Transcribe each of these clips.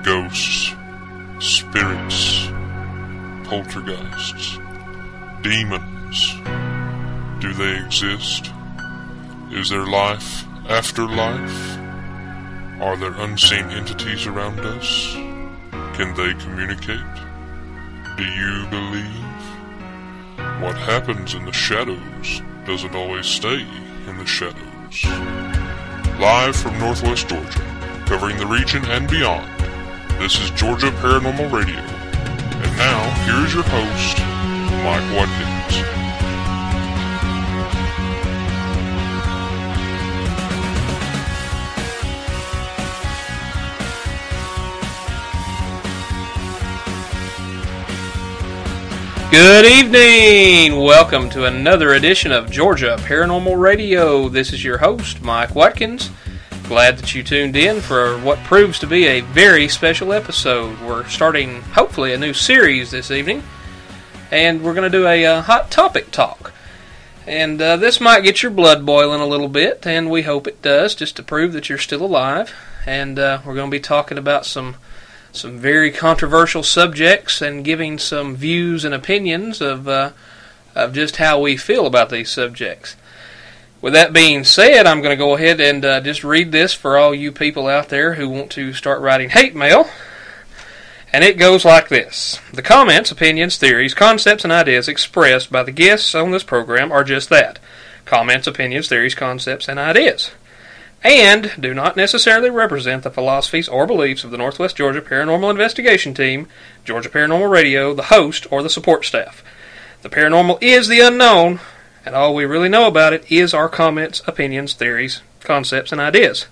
Ghosts, spirits, poltergeists, demons. Do they exist? Is there life after life? Are there unseen entities around us? Can they communicate? Do you believe? What happens in the shadows doesn't always stay in the shadows. Live from Northwest Georgia, covering the region and beyond, this is Georgia Paranormal Radio. And now, here is your host, Mike Watkins. Good evening! Welcome to another edition of Georgia Paranormal Radio. This is your host, Mike Watkins. Glad that you tuned in for what proves to be a very special episode. We're starting, hopefully, a new series this evening, and we're going to do a hot topic talk. And this might get your blood boiling a little bit, and we hope it does, just to prove that you're still alive. And we're going to be talking about some very controversial subjects and giving some views and opinions of just how we feel about these subjects. With that being said, I'm going to go ahead and just read this for all you people out there who want to start writing hate mail. And it goes like this. The comments, opinions, theories, concepts, and ideas expressed by the guests on this program are just that. Comments, opinions, theories, concepts, and ideas. And do not necessarily represent the philosophies or beliefs of the Northwest Georgia Paranormal Investigation Team, Georgia Paranormal Radio, the host, or the support staff. The paranormal is the unknown, and all we really know about it is our comments, opinions, theories, concepts, and ideas.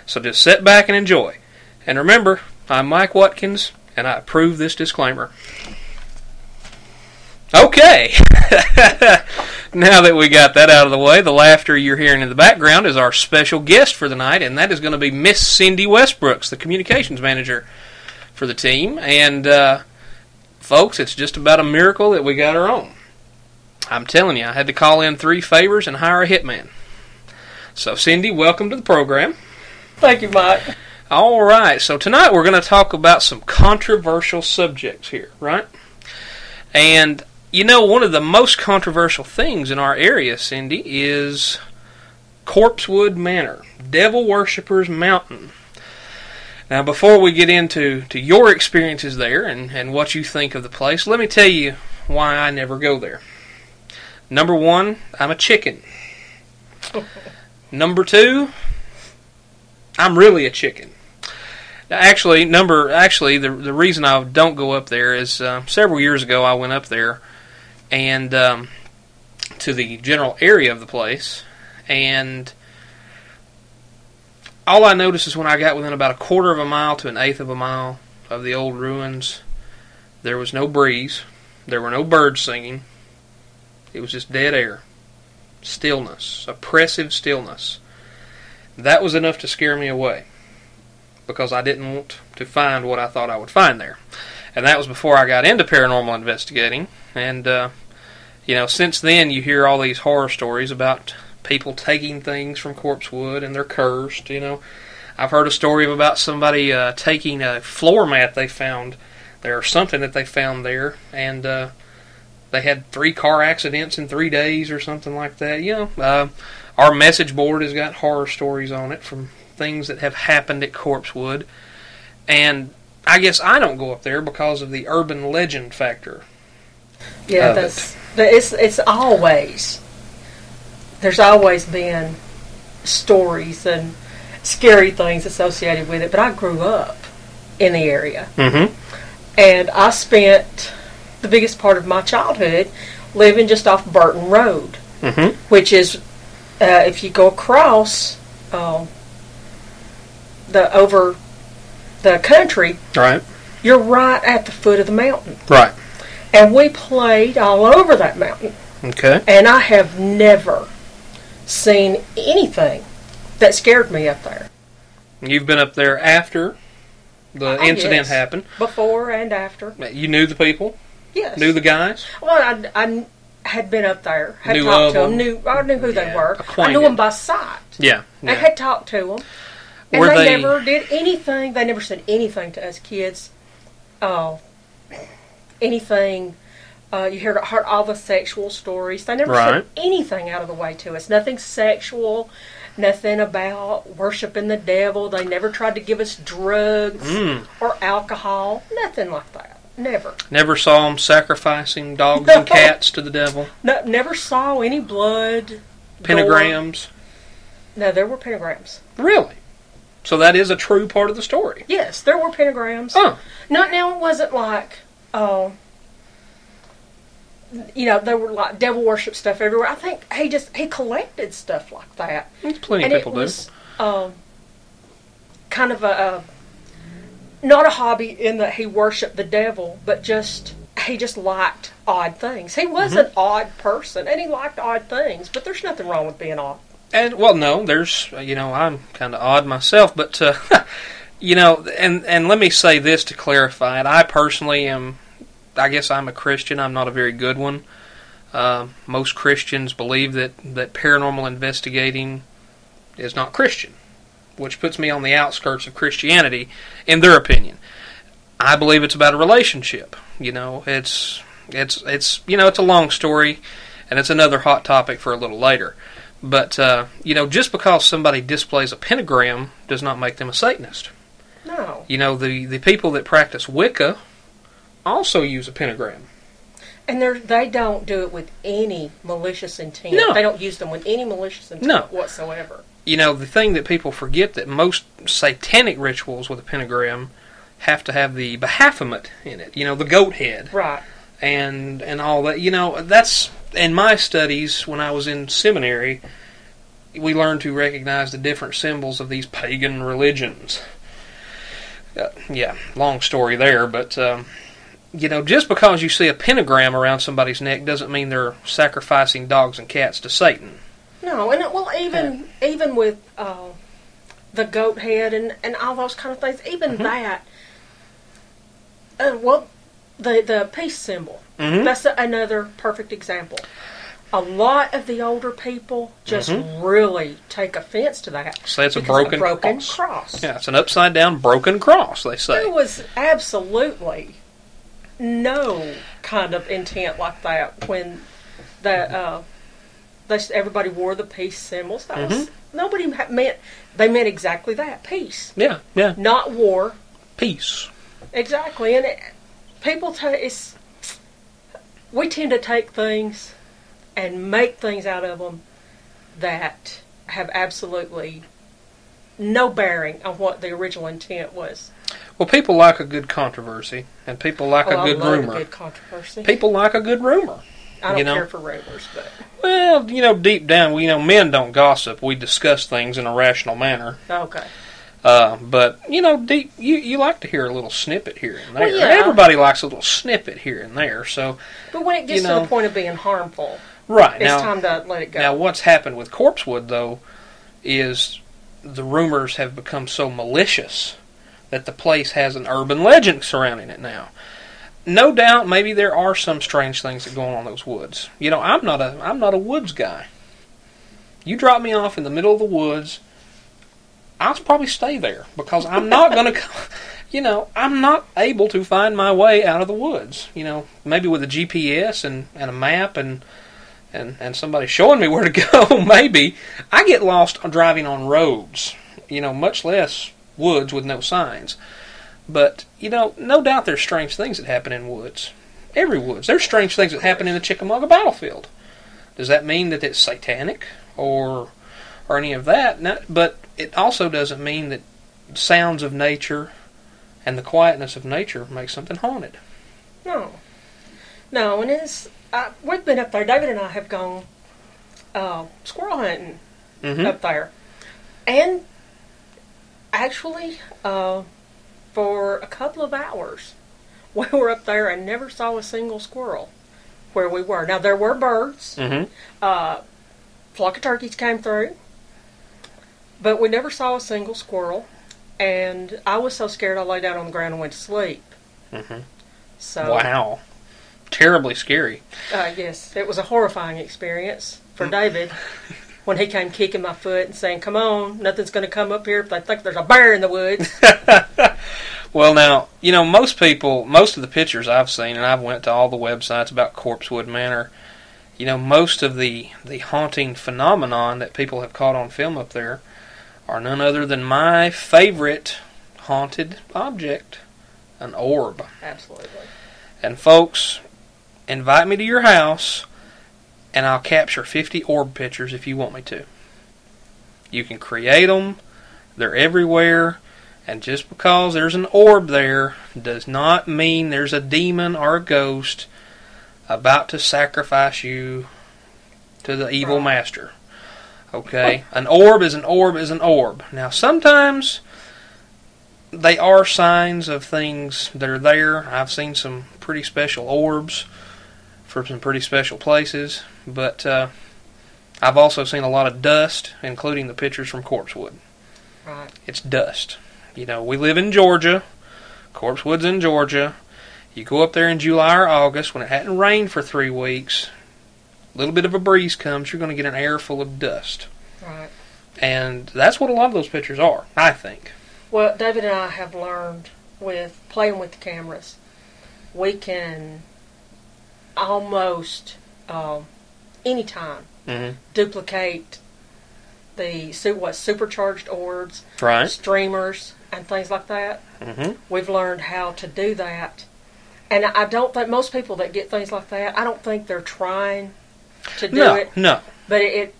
So just sit back and enjoy. And remember, I'm Mike Watkins, and I approve this disclaimer. Okay, now that we got that out of the way, the laughter you're hearing in the background is our special guest for the night, and that is going to be Miss Cindy Westbrooks, the communications manager for the team. And, folks, it's just about a miracle that we got her on. I'm telling you, I had to call in 3 favors and hire a hitman. So, Cindy, welcome to the program. Thank you, Mike. All right, so tonight we're going to talk about some controversial subjects here, right? And you know, one of the most controversial things in our area, Cindy, is Corpsewood Manor, Devil Worshippers Mountain. Now, before we get into your experiences there and what you think of the place, let me tell you why I never go there. Number 1, I'm a chicken. Number 2, I'm really a chicken. Actually, the reason I don't go up there is several years ago I went up there and to the general area of the place, and all I noticed is when I got within about 1/4 of a mile to 1/8 of a mile of the old ruins, there was no breeze, there were no birds singing, it was just dead air, stillness, oppressive stillness. That was enough to scare me away, because I didn't want to find what I thought I would find there. And that was before I got into paranormal investigating. And, since then you hear all these horror stories about people taking things from Corpsewood and they're cursed, I've heard a story about somebody taking a floor mat they found there, or something that they found there, and they had 3 car accidents in 3 days or something like that. Our message board has got horror stories on it from things that have happened at Corpsewood, and I guess I don't go up there because of the urban legend factor. Yeah, it's always, there's always been stories and scary things associated with it, but I grew up in the area. Mm-hmm. And I spent the biggest part of my childhood living just off Burton Road, mm-hmm. which is, if you go across over the country, Right. You're right at the foot of the mountain. Right. And we played all over that mountain. Okay. And I have never seen anything that scared me up there. You've been up there after the incident happened? Before and after. You knew the people? Yes. Knew the guys? Well, I had been up there, had Knew talked of to them. them, I knew who they were. Acquainted. I knew them by sight. Yeah. I had talked to them. And they never did anything. They never said anything to us kids. Anything. You heard all the sexual stories. They never said anything out of the way to us. Nothing sexual. Nothing about worshiping the devil. They never tried to give us drugs or alcohol. Nothing like that. Never. Never saw them sacrificing dogs and cats to the devil? No, never saw any blood. Pentagrams? Gore. No, there were pentagrams. Really? So that is a true part of the story? Yes, there were pentagrams. Oh. Now it wasn't like, there were like devil worship stuff everywhere. I think he collected stuff like that. Plenty of people do. And it was kind of not a hobby in that he worshipped the devil, but he just liked odd things. He was an odd person, and he liked odd things, but there's nothing wrong with being odd. And, well, no, there's, I'm kind of odd myself, but, and let me say this to clarify it. I personally I guess I'm a Christian. I'm not a very good one. Most Christians believe that paranormal investigating is not Christian, which puts me on the outskirts of Christianity, in their opinion. I believe it's about a relationship. It's a long story, and it's another hot topic for a little later. But, just because somebody displays a pentagram does not make them a Satanist. No. The people that practice Wicca also use a pentagram. And they don't do it with any malicious intent. No. They don't use them with any malicious intent whatsoever. The thing that people forget, that most satanic rituals with a pentagram have to have the Baphomet in it. The goat head. Right. And all that. That's, in my studies, when I was in seminary, we learned to recognize the different symbols of these pagan religions. Long story there, but, just because you see a pentagram around somebody's neck doesn't mean they're sacrificing dogs and cats to Satan. No, and even with the goat head and all those kind of things, even that, the peace symbol, that's another perfect example. A lot of the older people just really take offense to that. Say it's a broken cross. Yeah, it's an upside down broken cross, they say. There was absolutely no kind of intent like that when everybody wore the peace symbols. That was, nobody meant exactly that, peace. Yeah. Not war. Peace. Exactly, and we tend to take things and make things out of them that have absolutely no bearing on what the original intent was. Well, people like a good controversy, and people like a good rumor. A good controversy. People like a good rumor. I don't care for rumors, but... Well, deep down, men don't gossip. We discuss things in a rational manner. Okay. But, deep, you like to hear a little snippet here and there. Well, yeah. Everybody likes a little snippet here and there, so... But when it gets to the point of being harmful, right, it's time to let it go. Now, what's happened with Corpsewood, though, is the rumors have become so malicious that the place has an urban legend surrounding it now. No doubt, maybe there are some strange things that go on in those woods. I'm not a woods guy. You drop me off in the middle of the woods, I'll probably stay there because I'm not going to, I'm not able to find my way out of the woods. Maybe with a GPS and a map and somebody showing me where to go, maybe. I get lost driving on roads, much less woods with no signs. But, no doubt there's strange things that happen in woods. Every woods. There's strange things that happen in the Chickamauga battlefield. Does that mean that it's satanic or any of that? No, but it also doesn't mean that sounds of nature and the quietness of nature make something haunted. No, and it's... we've been up there. David and I have gone squirrel hunting up there. And actually... for a couple of hours, we were up there and never saw a single squirrel where we were. Now, there were birds. Flock of turkeys came through, but we never saw a single squirrel. And I was so scared I lay down on the ground and went to sleep. So, wow. Terribly scary. Yes, it was a horrifying experience for David. when he came kicking my foot and saying, "Come on, nothing's going to come up here if they think there's a bear in the woods." Well, now, most of the pictures I've seen, and I've went to all the websites about Corpsewood Manor, most of the haunting phenomenon that people have caught on film up there are none other than my favorite haunted object, an orb. Absolutely. And folks, invite me to your house, and I'll capture 50 orb pictures if you want me to. You can create them. They're everywhere. And just because there's an orb there does not mean there's a demon or a ghost about to sacrifice you to the evil master. Okay? An orb is an orb is an orb. Now, sometimes they are signs of things that are there. I've seen some pretty special orbs for some pretty special places. But I've also seen a lot of dust, including the pictures from Corpsewood. Right. It's dust. We live in Georgia. Corpsewood's in Georgia. You go up there in July or August when it hadn't rained for 3 weeks. A little bit of a breeze comes, you're going to get an air full of dust. Right. And that's what a lot of those pictures are, I think. Well, David and I have learned with playing with the cameras, we can almost anytime duplicate the supercharged orbs, right, streamers, and things like that. Mm-hmm. We've learned how to do that. And I don't think most people that get things like that, I don't think they're trying to do it. No. But it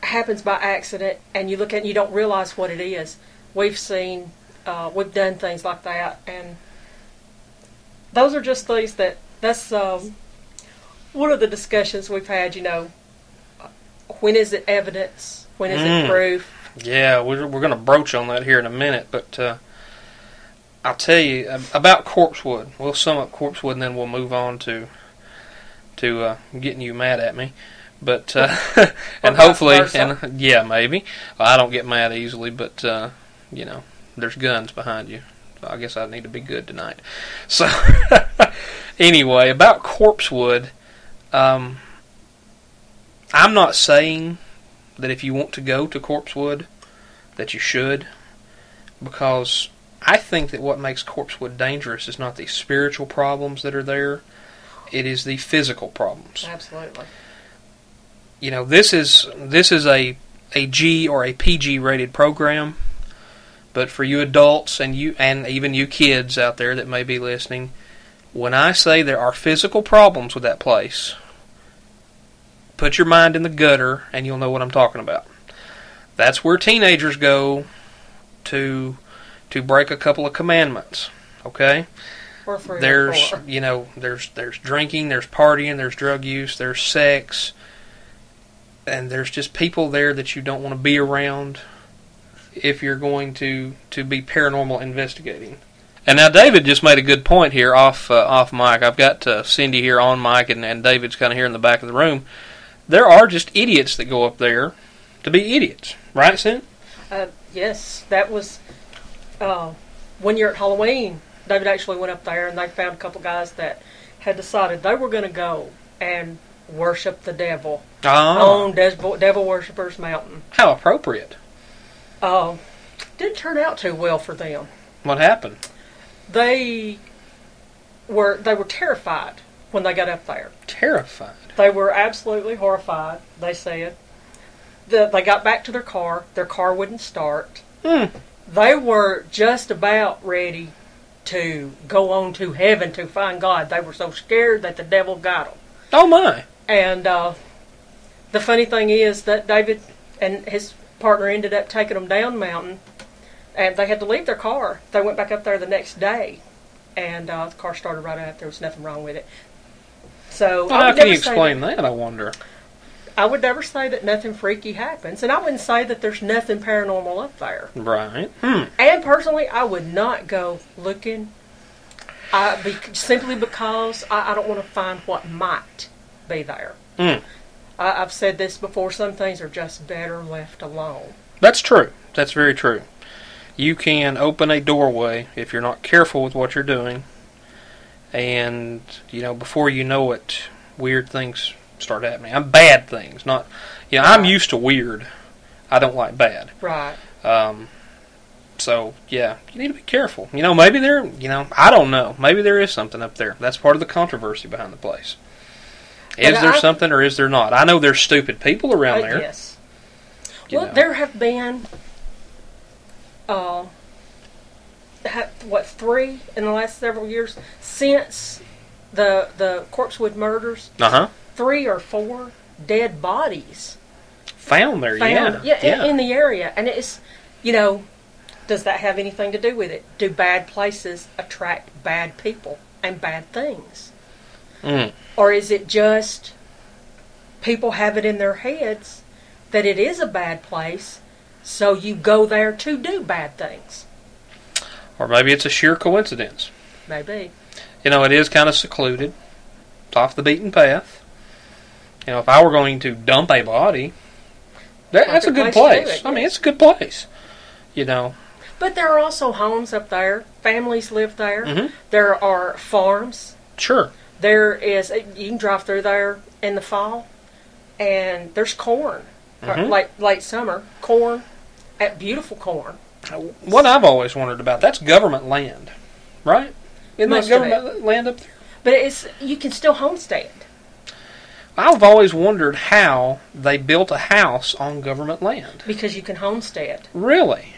happens by accident, and you look at it and you don't realize what it is. We've done things like that, and those are just things that's one of the discussions we've had, when is it evidence? When is it proof? Yeah, we're going to broach on that here in a minute, but I'll tell you about Corpsewood. We'll sum up Corpsewood, and then we'll move on to getting you mad at me. But and hopefully, and yeah, maybe I don't get mad easily, but there's guns behind you. So I guess I need to be good tonight. So anyway, about Corpsewood, I'm not saying that if you want to go to Corpsewood, that you should, because I think that what makes Corpsewood dangerous is not the spiritual problems that are there, it is the physical problems. Absolutely. This is a G or a PG rated program, but for you adults and even you kids out there that may be listening, when I say there are physical problems with that place, put your mind in the gutter and you'll know what I'm talking about. That's where teenagers go to break a couple of commandments. Okay? Or three there's or four. There's drinking, there's partying, there's drug use, there's sex, and there's just people there that you don't want to be around if you're going to be paranormal investigating. And now David just made a good point here off mic. I've got Cindy here on mic, and David's kind of here in the back of the room. There are just idiots that go up there to be idiots. Right, Cindy? Yes. That was one year at Halloween. David actually went up there, and they found a couple guys that had decided they were going to go and worship the devil on Devil Worshippers Mountain. How appropriate. Didn't turn out too well for them. What happened? They were terrified when they got up there. Terrified? They were absolutely horrified, they said. They got back to their car wouldn't start. They were just about ready to go on to heaven to find God. They were so scared that the devil got them. Oh my. And the funny thing is that David and his partner ended up taking them down the mountain, and they had to leave their car. They went back up there the next day, and the car started right up. There was nothing wrong with it. So how can you explain that, I wonder? I would never say that nothing freaky happens, and I wouldn't say that there's nothing paranormal up there. Right. And personally, I would not go looking, simply because I don't want to find what might be there. I've said this before, some things are just better left alone. That's true. That's very true. You can open a doorway if you're not careful with what you're doing, and, before you know it, weird things start happening. I'm bad things, not, I'm used to weird. I don't like bad. Right. So, yeah, you need to be careful. Maybe there, I don't know. Maybe there is something up there. That's part of the controversy behind the place. Is there something or is there not? I know there's stupid people around there. Yes. Well, there have been, 3 in the last several years since the Corpsewood murders? 3 or 4 dead bodies found there. In the area. And it's, does that have anything to do with it? Do bad places attract bad people and bad things? Or is it just people have it in their heads that it is a bad place, so you go there to do bad things? Or maybe it's a sheer coincidence. Maybe. It is kind of secluded. It's off the beaten path. If I were going to dump a body, that's a good place. It's a good place. But there are also homes up there. Families live there. Mm-hmm. There are farms. Sure. There is, you can drive through there in the fall, and there's corn. Late summer, corn, beautiful corn. What I've always wondered about, that's government land, right? Isn't that government land up there? But you can still homestead. I've always wondered how they built a house on government land. Because you can homestead. Really?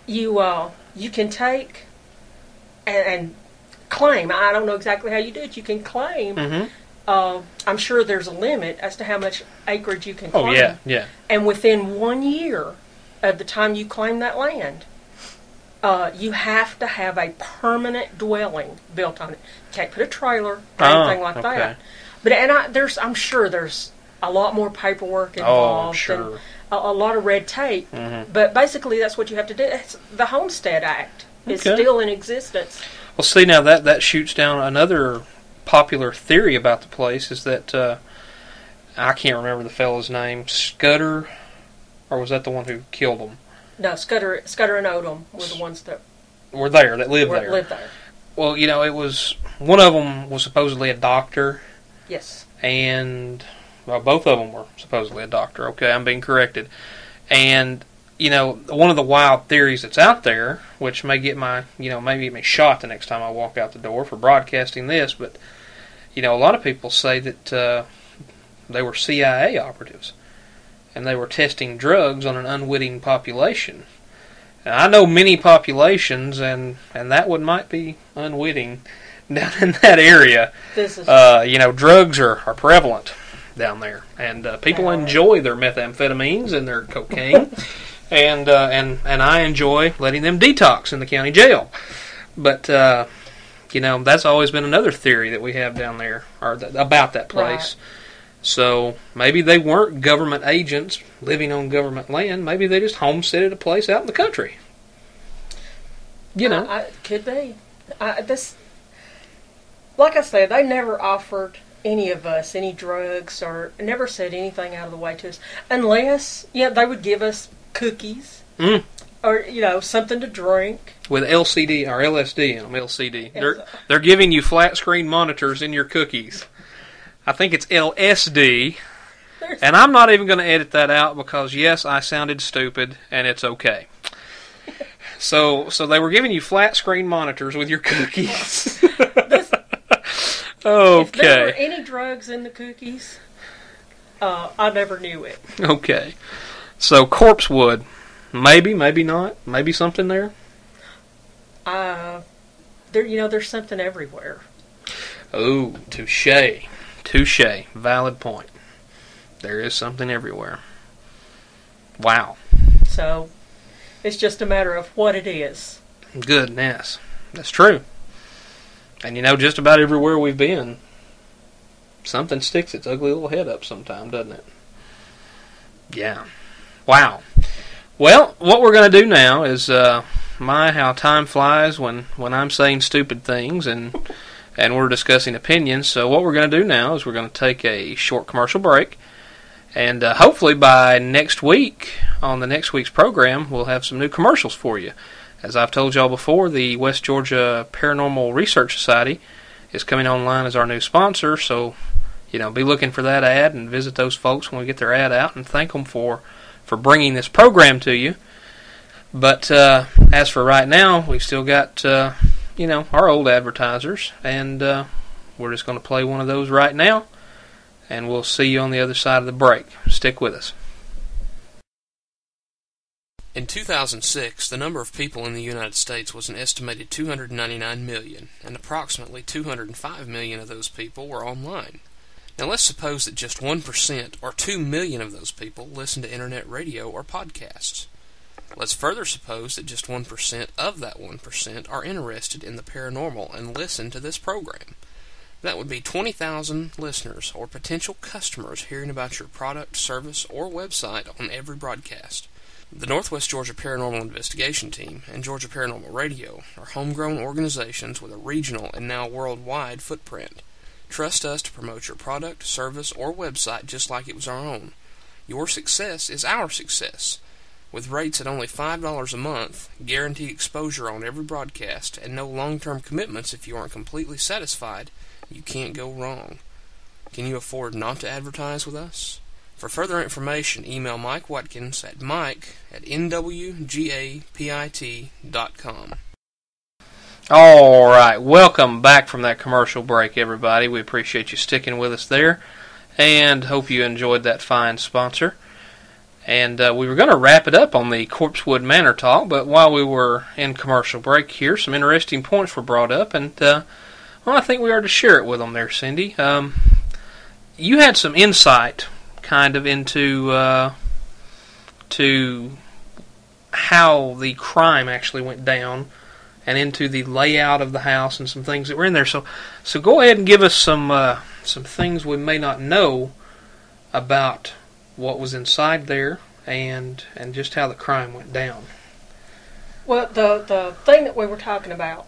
You can take and claim. I don't know exactly how you do it. You can claim. Mm-hmm. I'm sure there's a limit as to how much acreage you can claim. Oh, yeah. And within 1 year of the time you claim that land, you have to have a permanent dwelling built on it. You can't put a trailer or anything like that. But I'm sure there's a lot more paperwork involved. Oh, sure. And a lot of red tape. Mm-hmm. But basically, that's what you have to do. The Homestead Act is still in existence. Well, see, now that shoots down another popular theory about the place is that I can't remember the fellow's name, Scudder, or was that the one who killed him? No, Scudder and Odom were the ones that were there, that lived there. Well, it was one of them was supposedly a doctor. Yes. And both of them were supposedly a doctor. Okay, I'm being corrected. And one of the wild theories that's out there, which may get maybe get me shot the next time I walk out the door for broadcasting this, but, a lot of people say that they were CIA operatives, and they were testing drugs on an unwitting population. And I know many populations, and that one might be unwitting down in that area. Drugs are prevalent down there, and people enjoy their methamphetamines and their cocaine. And I enjoy letting them detox in the county jail. But, that's always been another theory that we have down there about that place. Right. So maybe they weren't government agents living on government land. Maybe they just homesteaded a place out in the country. Could be. Like I said, they never offered any of us any drugs or never said anything out of the way to us. Unless, they would give us cookies or something to drink with LCD or LSD in them. LCD. They're giving you flat screen monitors in your cookies. I think it's LSD, and I'm not even going to edit that out because yes, I sounded stupid, and it's okay. So they were giving you flat screen monitors with your cookies. Okay. If there were any drugs in the cookies, I never knew it. Okay. So Corpsewood, maybe not, maybe something there. There's something everywhere. Oh, touche, valid point. There is something everywhere. Wow. So it's just a matter of what it is. Goodness, that's true. And just about everywhere we've been, something sticks its ugly little head up sometime, doesn't it? Yeah. Wow. Well, what we're going to do now is, how time flies when I'm saying stupid things and we're discussing opinions. So what we're going to do now is we're going to take a short commercial break. And hopefully by next week, on the next week's program, we'll have some new commercials for you. As I've told y'all before, the West Georgia Paranormal Research Society is coming online as our new sponsor. So, be looking for that ad and visit those folks when we get their ad out and thank them for bringing this program to you. But as for right now, we've still got, our old advertisers, and we're just going to play one of those right now, and we'll see you on the other side of the break. Stick with us. In 2006, the number of people in the United States was an estimated 299 million, and approximately 205 million of those people were online. Now let's suppose that just 1% or 2 million of those people listen to internet radio or podcasts. Let's further suppose that just 1% of that 1% are interested in the paranormal and listen to this program. That would be 20,000 listeners or potential customers hearing about your product, service, or website on every broadcast. The Northwest Georgia Paranormal Investigation Team and Georgia Paranormal Radio are homegrown organizations with a regional and now worldwide footprint. Trust us to promote your product, service, or website just like it was our own. Your success is our success. With rates at only $5 a month, guaranteed exposure on every broadcast, and no long-term commitments if you aren't completely satisfied, you can't go wrong. Can you afford not to advertise with us? For further information, email Mike Watkins at mike@nwgapit.com. All right, welcome back from that commercial break, everybody. We appreciate you sticking with us there, and hope you enjoyed that fine sponsor. And we were going to wrap it up on the Corpsewood Manor talk, but while we were in commercial break here, some interesting points were brought up, and I think we ought to share it with them there, Cindy. You had some insight kind of into to how the crime actually went down and into the layout of the house and some things that were in there. So go ahead and give us some things we may not know about what was inside there and just how the crime went down. Well, the thing that we were talking about,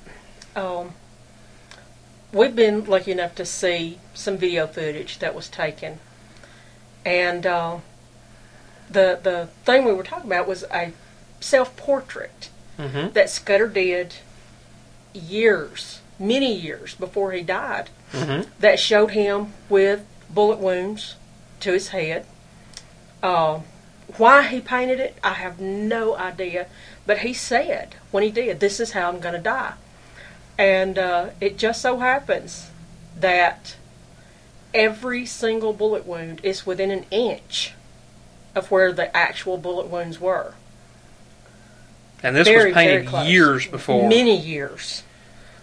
we've been lucky enough to see some video footage that was taken, and the thing we were talking about was a self-portrait that Scudder did many years before he died, that showed him with bullet wounds to his head. Why he painted it, I have no idea. But he said, when he did, this is how I'm going to die. And it just so happens that every single bullet wound is within an inch of where the actual bullet wounds were. And this was painted years before. Many years.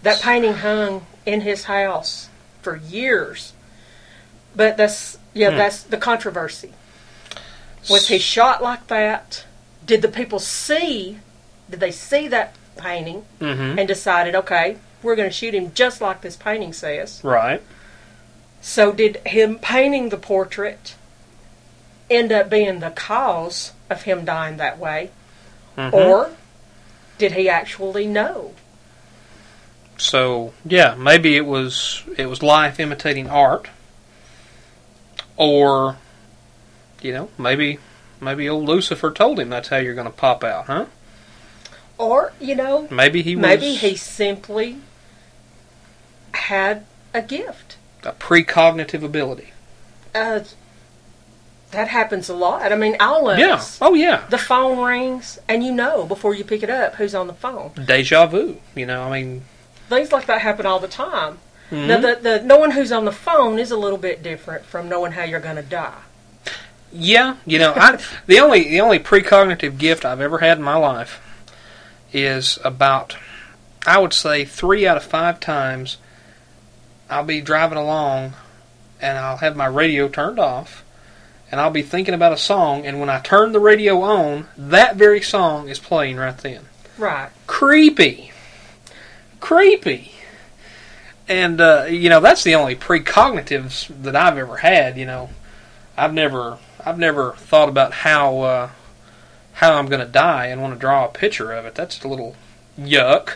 That painting hung in his house for years. But that's the controversy. Was he shot like that? Did the people see that painting and decided, okay, we're going to shoot him just like this painting says? Right. So did him painting the portrait end up being the cause of him dying that way? Or did he actually know? So, yeah, maybe it was life imitating art. Or, maybe old Lucifer told him that's how you're going to pop out, huh? Or, maybe he simply had a gift. A precognitive ability. That happens a lot. I mean, all of us. Oh, yeah. The phone rings, and before you pick it up who's on the phone. Deja vu, Things like that happen all the time. Now, the knowing who's on the phone is a little bit different from knowing how you're going to die. Yeah, the only precognitive gift I've ever had in my life is about, I would say, 3 out of 5 times I'll be driving along and I'll have my radio turned off and I'll be thinking about a song, and when I turn the radio on, that very song is playing right then. Right. Creepy. And, that's the only precognitives that I've ever had, I've never thought about how I'm going to die and want to draw a picture of it. That's a little yuck.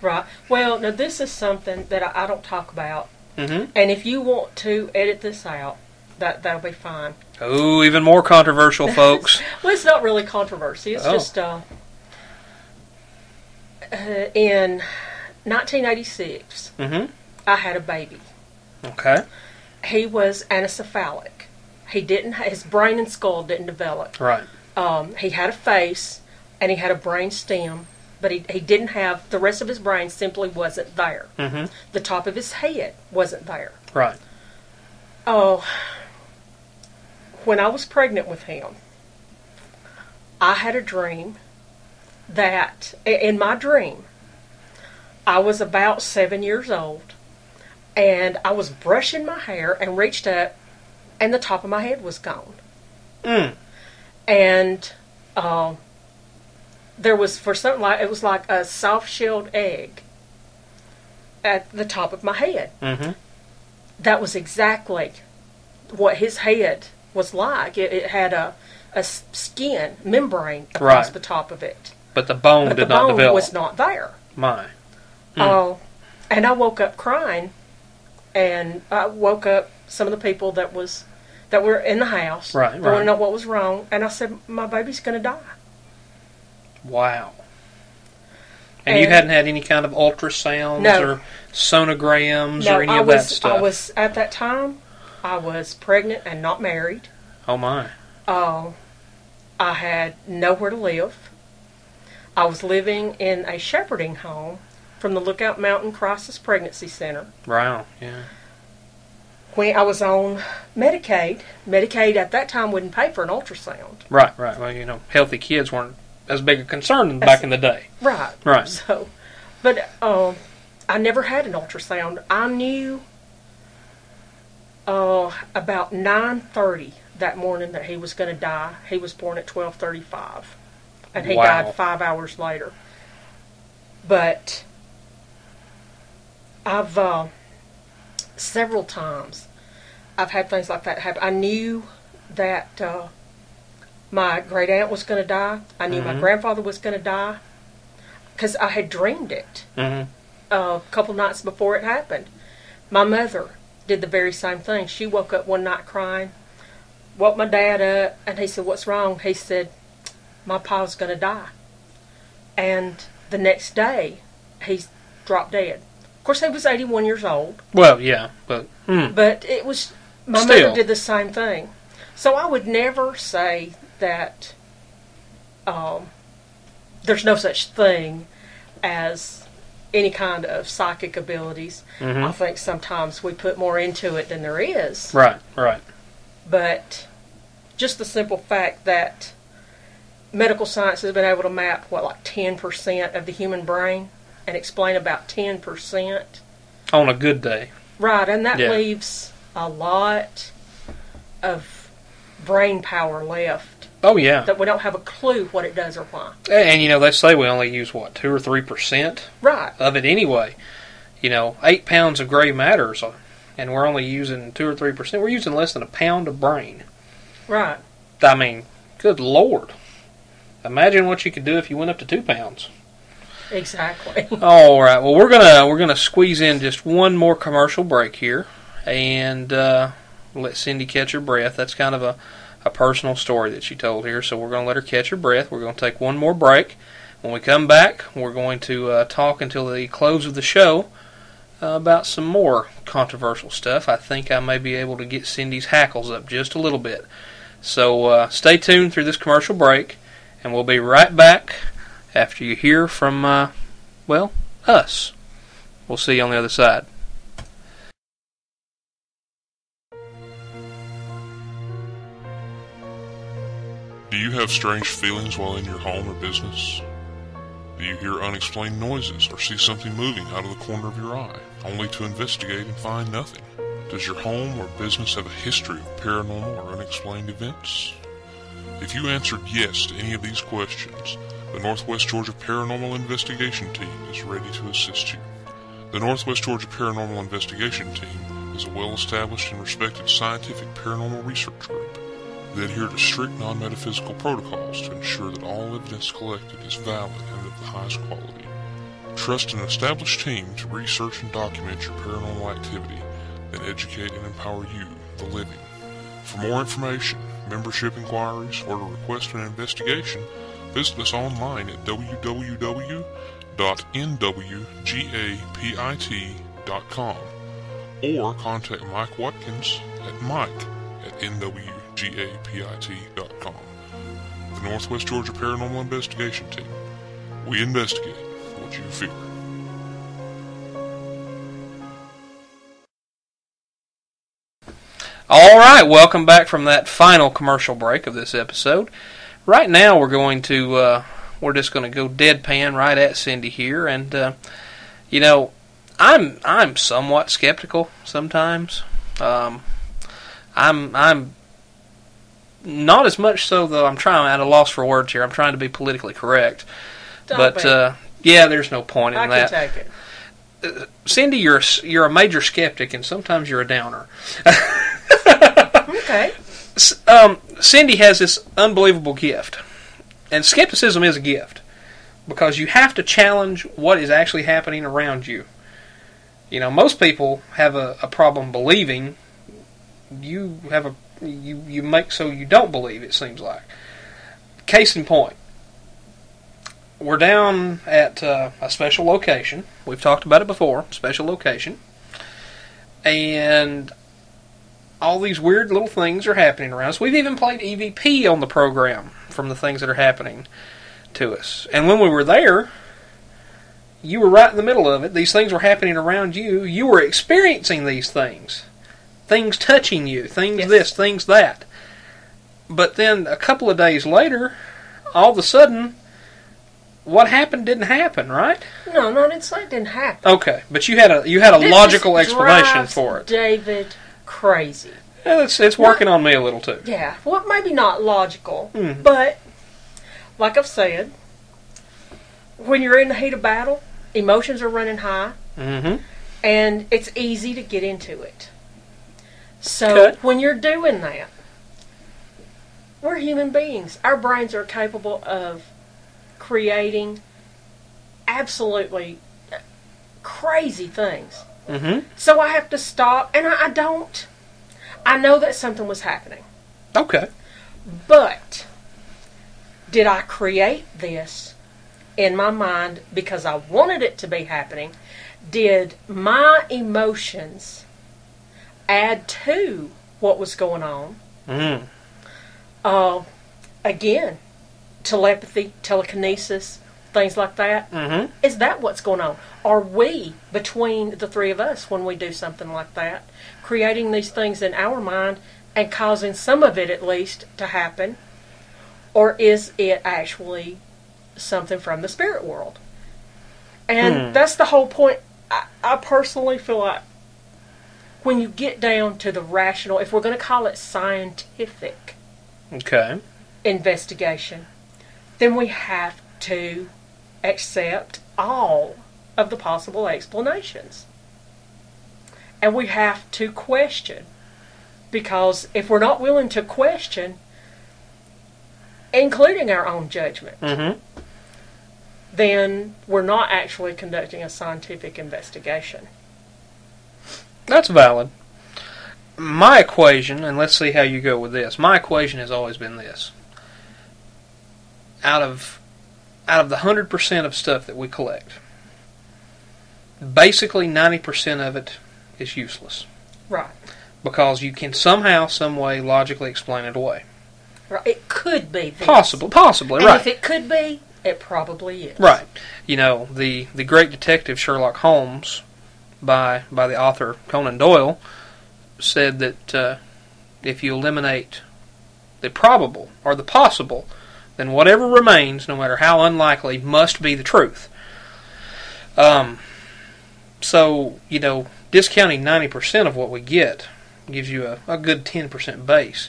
Right. Well, now this is something that I don't talk about. And if you want to edit this out, that'll be fine. Oh, even more controversial, folks. Well, it's not really controversy. It's just in 1986, I had a baby. Okay. he was anencephalic. His brain and skull didn't develop. Right. He had a face, and he had a brain stem, but he didn't have, the rest of his brain simply wasn't there. Mm-hmm. The top of his head wasn't there. Right. Oh, when I was pregnant with him, I had a dream that, in my dream, I was about 7 years old, and I was brushing my hair and reached up, and the top of my head was gone. And there was, for something like, it was like a soft-shelled egg at the top of my head. Mm-hmm. That was exactly what his head was like. It had a skin membrane across the top of it. But the bone did not develop. The bone was not there. My. And I woke up crying, and I woke up some of the people that were in the house. Right. They wanted to know what was wrong, and I said, my baby's going to die. Wow. And you hadn't had any kind of ultrasounds or sonograms or any of that stuff? At that time, I was pregnant and not married. Oh, my. I had nowhere to live. I was living in a shepherding home from the Lookout Mountain Crisis Pregnancy Center. Wow, yeah. When I was on Medicaid at that time wouldn't pay for an ultrasound. Right. Well, healthy kids weren't as big a concern back in the day. Right. So, but I never had an ultrasound. I knew about 9:30 that morning that he was going to die. He was born at 12:35, and he died 5 hours later. But I've several times I've had things like that happen. I knew that my great aunt was going to die. I knew my grandfather was going to die because I had dreamed it a couple nights before it happened. My mother did the very same thing. She woke up one night crying, woke my dad up, and he said, "What's wrong?" He said, "My pa's going to die." And the next day, he dropped dead. Of course, he was 81 years old. Well, yeah, but... But it was... My mother did the same thing. So I would never say that there's no such thing as any kind of psychic abilities. I think sometimes we put more into it than there is. Right. But just the simple fact that medical science has been able to map, like 10% of the human brain and explain about 10%. On a good day. Right, and that leaves a lot of brain power left. Oh, yeah. That we don't have a clue what it does or why. And, they say we only use, 2 or 3% of it anyway. 8 pounds of gray matter, and we're only using 2 or 3%. We're using less than a pound of brain. Right. I mean, good Lord. Imagine what you could do if you went up to 2 pounds. Exactly. All right. Well, we're gonna squeeze in just one more commercial break here, and let Cindy catch her breath. That's kind of a personal story that she told here, so we're gonna let her catch her breath. We're gonna take one more break. When we come back, we're going to talk until the close of the show about some more controversial stuff. I think I may be able to get Cindy's hackles up just a little bit. So stay tuned through this commercial break, and we'll be right back after you hear from, us. We'll see you on the other side. Do you have strange feelings while in your home or business? Do you hear unexplained noises or see something moving out of the corner of your eye, only to investigate and find nothing? Does your home or business have a history of paranormal or unexplained events? If you answered yes to any of these questions, the Northwest Georgia Paranormal Investigation Team is ready to assist you. The Northwest Georgia Paranormal Investigation Team is a well-established and respected scientific paranormal research group. They adhere to strict non-metaphysical protocols to ensure that all evidence collected is valid and of the highest quality. Trust an established team to research and document your paranormal activity, then educate and empower you, the living. For more information, membership inquiries, or to request an investigation, visit us online at www.nwgapit.com or contact Mike Watkins at mike@nwgapit.com. The Northwest Georgia Paranormal Investigation Team. We investigate what you fear. All right, welcome back from that final commercial break of this episode. Right now, we're just going to go deadpan right at Cindy here, and I'm somewhat skeptical sometimes. I'm not as much so, though. I'm at a loss for words here. I'm trying to be politically correct, there's no point in that. I can take it. Cindy, you're a major skeptic, and sometimes you're a downer. Okay. Cindy has this unbelievable gift, and skepticism is a gift because you have to challenge what is actually happening around you. Most people have a problem believing. You make so you don't believe. It seems like. Case in point, we're down at a special location. We've talked about it before. Special location, and all these weird little things are happening around us. We've even played EVP on the program from the things that are happening to us. And when we were there, you were right in the middle of it. These things were happening around you. You were experiencing these things. Things touching you. Things this, things that. But then a couple of days later, all of a sudden, what happened didn't happen, right? No, I didn't say it didn't happen. Okay, but you had a logical explanation for it. David crazy. Yeah, it's working on me a little too. Yeah, well, maybe not logical, but like I've said, when you're in the heat of battle, emotions are running high, and it's easy to get into it. So when you're doing that, we're human beings. Our brains are capable of creating absolutely crazy things. So I have to stop, and I don't. I know that something was happening. Okay. But did I create this in my mind because I wanted it to be happening? Did my emotions add to what was going on? Again, telepathy, telekinesis, things like that. Is that what's going on? Are we, between the three of us, when we do something like that, creating these things in our mind and causing some of it at least to happen? Or is it actually something from the spirit world? And that's the whole point. I personally feel like when you get down to the rational, if we're going to call it scientific investigation, then we have to accept all of the possible explanations. And we have to question. Because if we're not willing to question, including our own judgment, then we're not actually conducting a scientific investigation. That's valid. My equation, and let's see how you go with this, my equation has always been this. Out of the 100% of stuff that we collect, basically 90% of it is useless. Right. Because you can somehow, some way, logically explain it away. Right. It could be this. Possibly, and right. If it could be, it probably is. Right. The great detective Sherlock Holmes, by the author Conan Doyle, said that if you eliminate the probable or the possible, then whatever remains, no matter how unlikely, must be the truth. So, discounting 90% of what we get gives you a good 10% base.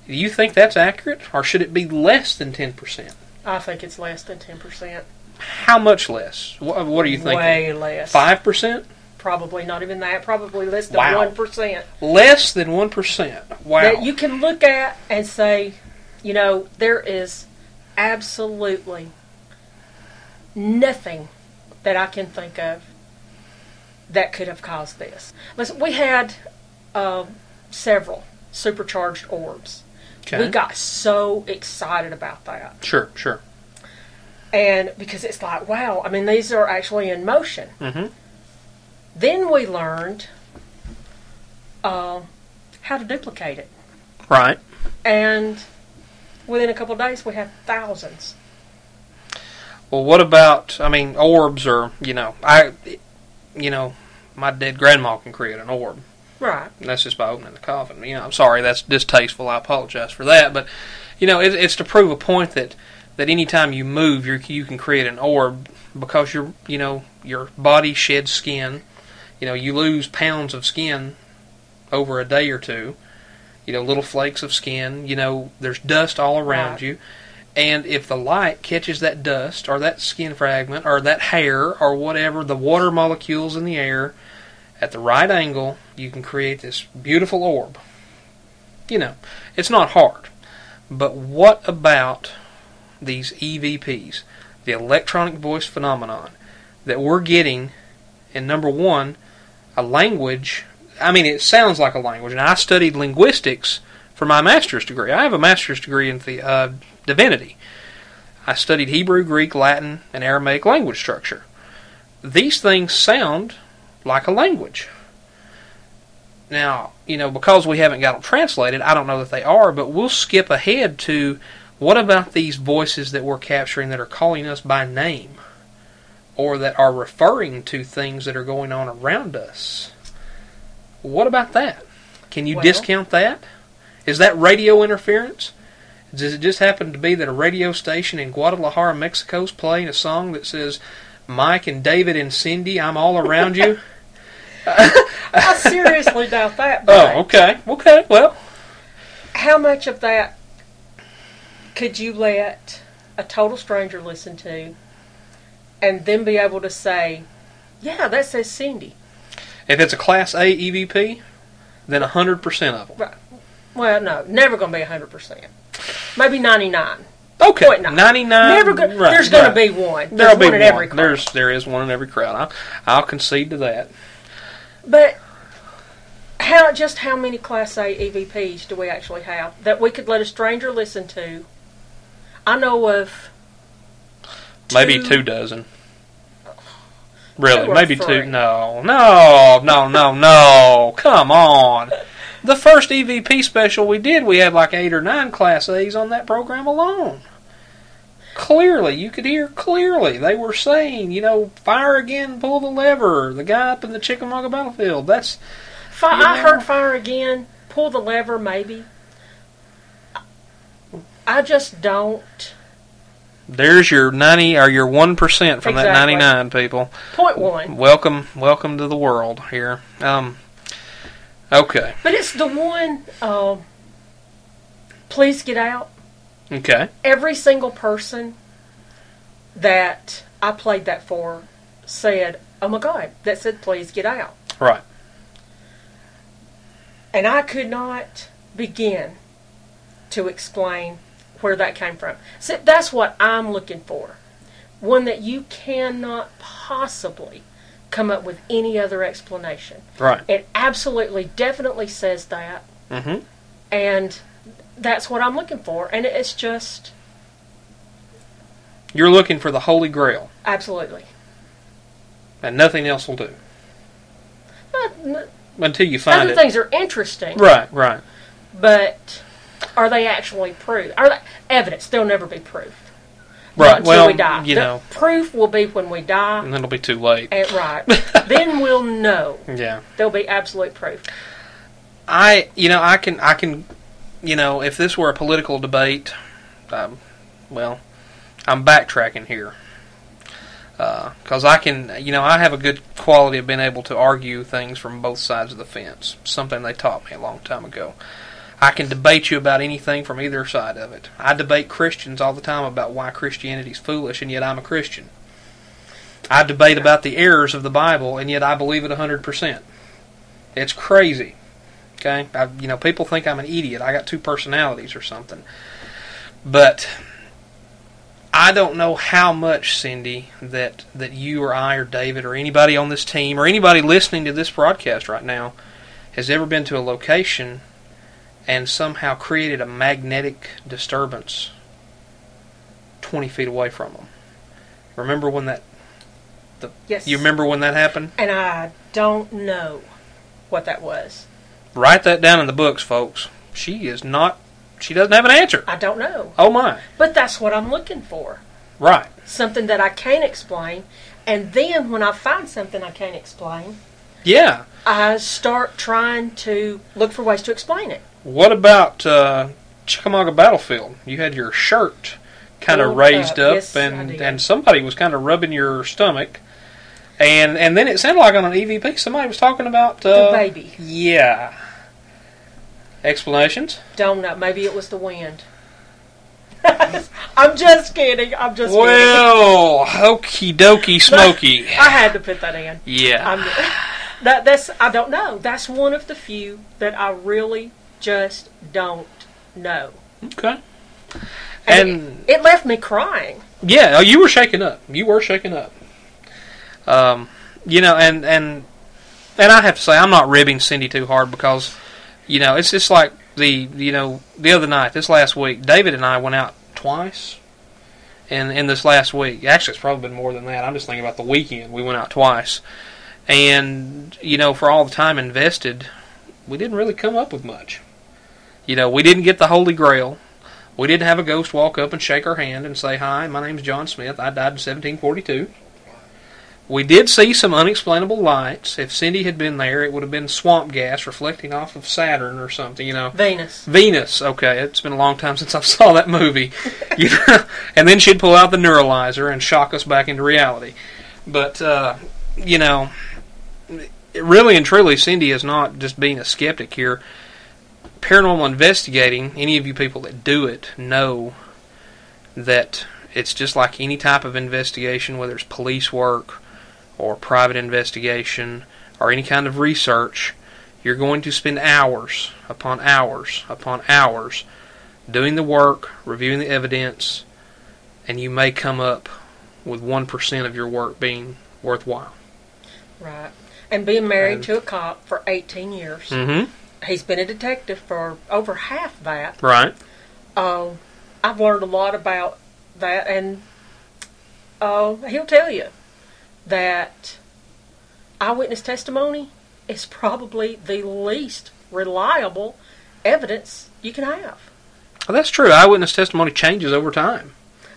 Do you think that's accurate, or should it be less than 10%? I think it's less than 10%. How much less? What are you thinking? Way less. 5%? Probably not even that. Probably less than 1%. Less than 1%. Wow. That you can look at and say, there is absolutely nothing that I can think of that could have caused this. Listen, we had several supercharged orbs. Okay. We got so excited about that. Sure. And because it's like, wow, these are actually in motion. Then we learned how to duplicate it. Right. And within a couple of days, we have thousands. Well, what about, orbs are, my dead grandma can create an orb. Right. And that's just by opening the coffin. I'm sorry, that's distasteful. I apologize for that. But, it's to prove a point that anytime you move, you can create an orb because your body sheds skin. You lose pounds of skin over a day or two. Little flakes of skin. There's dust all around you. And if the light catches that dust or that skin fragment or that hair or whatever, the water molecules in the air, at the right angle, you can create this beautiful orb. It's not hard. But what about these EVPs, the electronic voice phenomenon, that we're getting in, number one, a language? It sounds like a language. And I studied linguistics for my master's degree. I have a master's degree in divinity. I studied Hebrew, Greek, Latin, and Aramaic language structure. These things sound like a language. Now, because we haven't got them translated, I don't know that they are, but we'll skip ahead to what about these voices that we're capturing that are calling us by name or that are referring to things that are going on around us? What about that? Can you discount that? Is that radio interference? Does it just happen to be that a radio station in Guadalajara, Mexico is playing a song that says, Mike and David and Cindy, I'm all around you? I seriously doubt that. Oh, okay. Okay, well. How much of that could you let a total stranger listen to and then be able to say, yeah, that says Cindy? If it's a Class A EVP, then 100% of them. Right. Well, no, never going to be 100%. Maybe 99. Okay, 0.9. 99. Never right, there's going to be one. There'll be one in every crowd. There is one in every crowd. I'll concede to that. But how many Class A EVPs do we actually have that we could let a stranger listen to? I know of maybe 2 dozen. Really, 2 or maybe 3. 2. No. Come on. The first EVP special we did, we had like 8 or 9 Class A's on that program alone. Clearly, you could hear clearly. They were saying, fire again, pull the lever. The guy up in the Chickamauga battlefield. That's. I heard fire again, pull the lever, maybe. I just don't. There's your 90 or your 1% from that 99 people. 0.1. Welcome to the world here. Okay. But it's the one, please get out. Okay. Every single person that I played that for said, oh my God, that said please get out. Right. And I could not begin to explain where that came from. So that's what I'm looking for. One that you cannot possibly come up with any other explanation. Right. It absolutely, definitely says that. Mm-hmm. And that's what I'm looking for. And it's just... You're looking for the Holy Grail. Absolutely. And nothing else will do. Until you find other it. Other things are interesting. Right. But are they actually proved? Are they evidence? They'll never be proved. Right. Until we die. The proof will be when we die. And then it'll be too late. Right. Then we'll know. Yeah. There'll be absolute proof. I can, if this were a political debate, I'm backtracking here. Because I can, I have a good quality of being able to argue things from both sides of the fence. Something they taught me a long time ago. I can debate you about anything from either side of it. I debate Christians all the time about why Christianity's foolish, and yet I'm a Christian. I debate about the errors of the Bible, and yet I believe it 100%. It's crazy. Okay? People think I'm an idiot. I got 2 personalities or something. But I don't know how much, Cindy, that you or I or David or anybody on this team or anybody listening to this broadcast right now has ever been to a location and somehow created a magnetic disturbance 20 feet away from them. Remember when that... Yes. You remember when that happened? And I don't know what that was. Write that down in the books, folks. She doesn't have an answer. I don't know. Oh, my. But that's what I'm looking for. Right. Something that I can't explain. And then when I find something I can't explain, yeah, I start trying to look for ways to explain it. What about Chickamauga Battlefield? You had your shirt kind of raised up, yes, and somebody was kind of rubbing your stomach. And then it sounded like on an EVP somebody was talking about... the baby. Yeah. Explanations? Don't know. Maybe it was the wind. I'm just kidding. Well, okie dokie smoky. I had to put that in. Yeah. I don't know. That's one of the few that I really just don't know. Okay. And it left me crying. Yeah, you were shaken up. And I have to say, I'm not ribbing Cindy too hard because, it's just like the other night, this last week, David and I went out twice in this last week. Actually, it's probably been more than that. I'm just thinking about the weekend. We went out twice. And, for all the time invested, we didn't really come up with much. We didn't get the Holy Grail. We didn't have a ghost walk up and shake our hand and say, "Hi, my name's John Smith. I died in 1742. We did see some unexplainable lights. If Cindy had been there, it would have been swamp gas reflecting off of Saturn or something, Venus, okay. It's been a long time since I saw that movie. And then she'd pull out the neuralizer and shock us back into reality. But, really and truly, Cindy is not just being a skeptic here. Paranormal investigating, any of you people that do it know that it's just like any type of investigation, whether it's police work or private investigation or any kind of research. You're going to spend hours upon hours upon hours doing the work, reviewing the evidence, and you may come up with 1% of your work being worthwhile. Right. And being married to a cop for 18 years. Mm-hmm. He's been a detective for over half that. Right. I've learned a lot about that, and he'll tell you that eyewitness testimony is probably the least reliable evidence you can have. Well, that's true. Eyewitness testimony changes over time.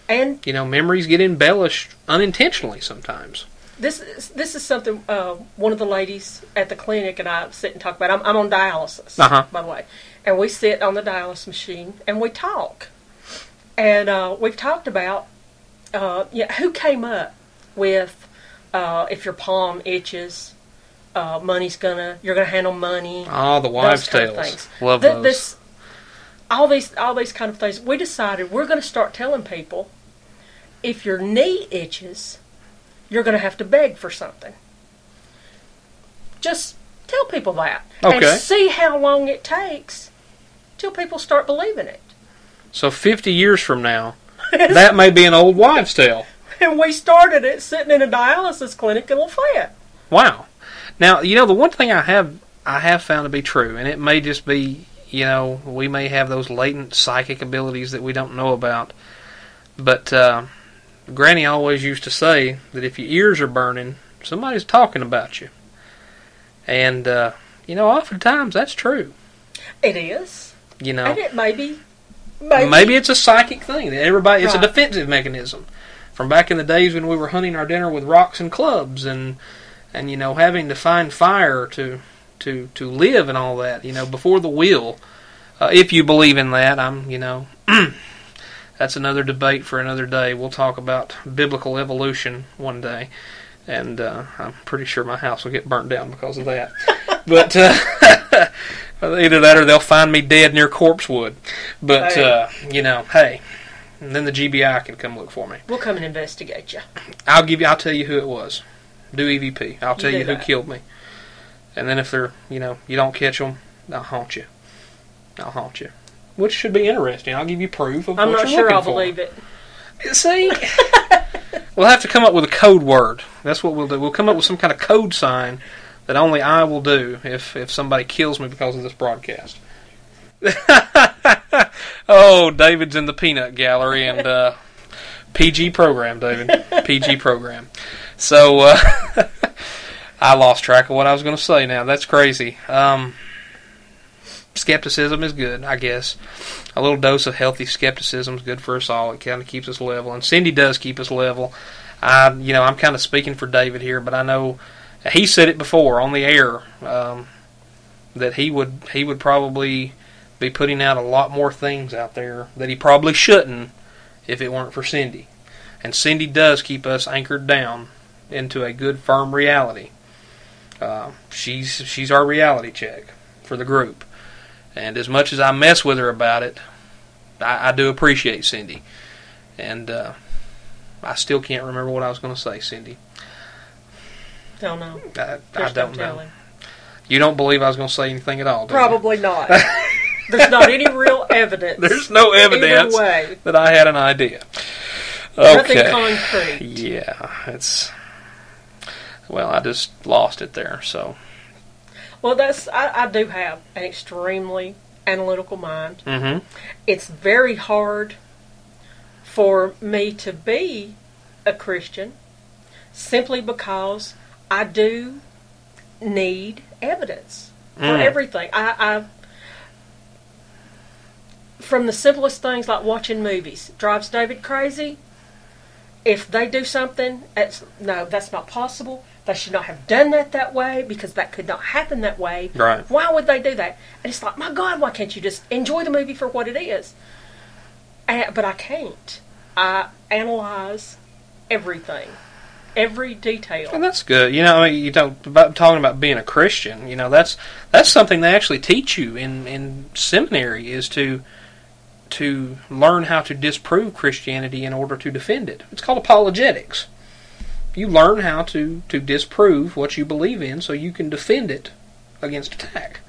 And memories get embellished unintentionally sometimes. This is something one of the ladies at the clinic and I sit and talk about. I'm on dialysis, by the way. And we sit on the dialysis machine and we talk. And we've talked about who came up with if your palm itches, you're gonna handle money. Oh, the wives' tales. Love those. All these kind of things. We decided we're going to start telling people if your knee itches, you're going to have to beg for something. Just tell people that. Okay. And see how long it takes till people start believing it. So 50 years from now, that may be an old wives' tale. And we started it sitting in a dialysis clinic in Lafayette. Wow. Now, the one thing I have found to be true, and it may just be, we may have those latent psychic abilities that we don't know about, but Granny always used to say that if your ears are burning, somebody's talking about you. And, oftentimes that's true. It is. And it maybe it's a psychic thing. That everybody, it's a defensive mechanism. From back in the days when we were hunting our dinner with rocks and clubs and having to find fire to live and all that, before the wheel. If you believe in that, that's another debate for another day. We'll talk about biblical evolution one day, and I'm pretty sure my house will get burnt down because of that. But either that or they'll find me dead near Corpsewood. But hey, and then the GBI can come look for me. We'll come and investigate you. I'll tell you who it was. Do EVP. I'll tell you who killed me. And then if they're, you don't catch them, I'll haunt you. Which should be interesting. I'll give you proof of what you're looking for. I'm not sure I'll believe it. See? We'll have to come up with a code word. That's what we'll do. We'll come up with some kind of code sign that only I will do if somebody kills me because of this broadcast. Oh, David's in the peanut gallery and PG program, David. PG program. So I lost track of what I was going to say now. That's crazy. skepticism is good, I guess. A little dose of healthy skepticism is good for us all. It kind of keeps us level, and Cindy does keep us level. I'm kind of speaking for David here, but I know he said it before on the air that he would probably be putting out a lot more things out there that he probably shouldn't if it weren't for Cindy. And Cindy does keep us anchored down into a good, firm reality. She's our reality check for the group. And as much as I mess with her about it, I do appreciate Cindy. And I still can't remember what I was going to say, Cindy. Don't know. I don't know. You don't believe I was going to say anything at all, do Probably you? Not. There's not any real evidence. There's no evidence that I had an idea. Okay. Nothing concrete. Yeah, well, I just lost it there, so. Well, I do have an extremely analytical mind. Mm-hmm. It's very hard for me to be a Christian simply because I do need evidence for everything. I from the simplest things like watching movies drives David crazy. If they do something, that's not possible. They should not have done that way because that could not happen that way. Right. Why would they do that? And it's like, my God, why can't you just enjoy the movie for what it is? But I can't. I analyze everything, every detail. And that's good. Talking about being a Christian. That's something they actually teach you in seminary is to learn how to disprove Christianity in order to defend it. It's called apologetics. You learn how to disprove what you believe in so you can defend it against attack.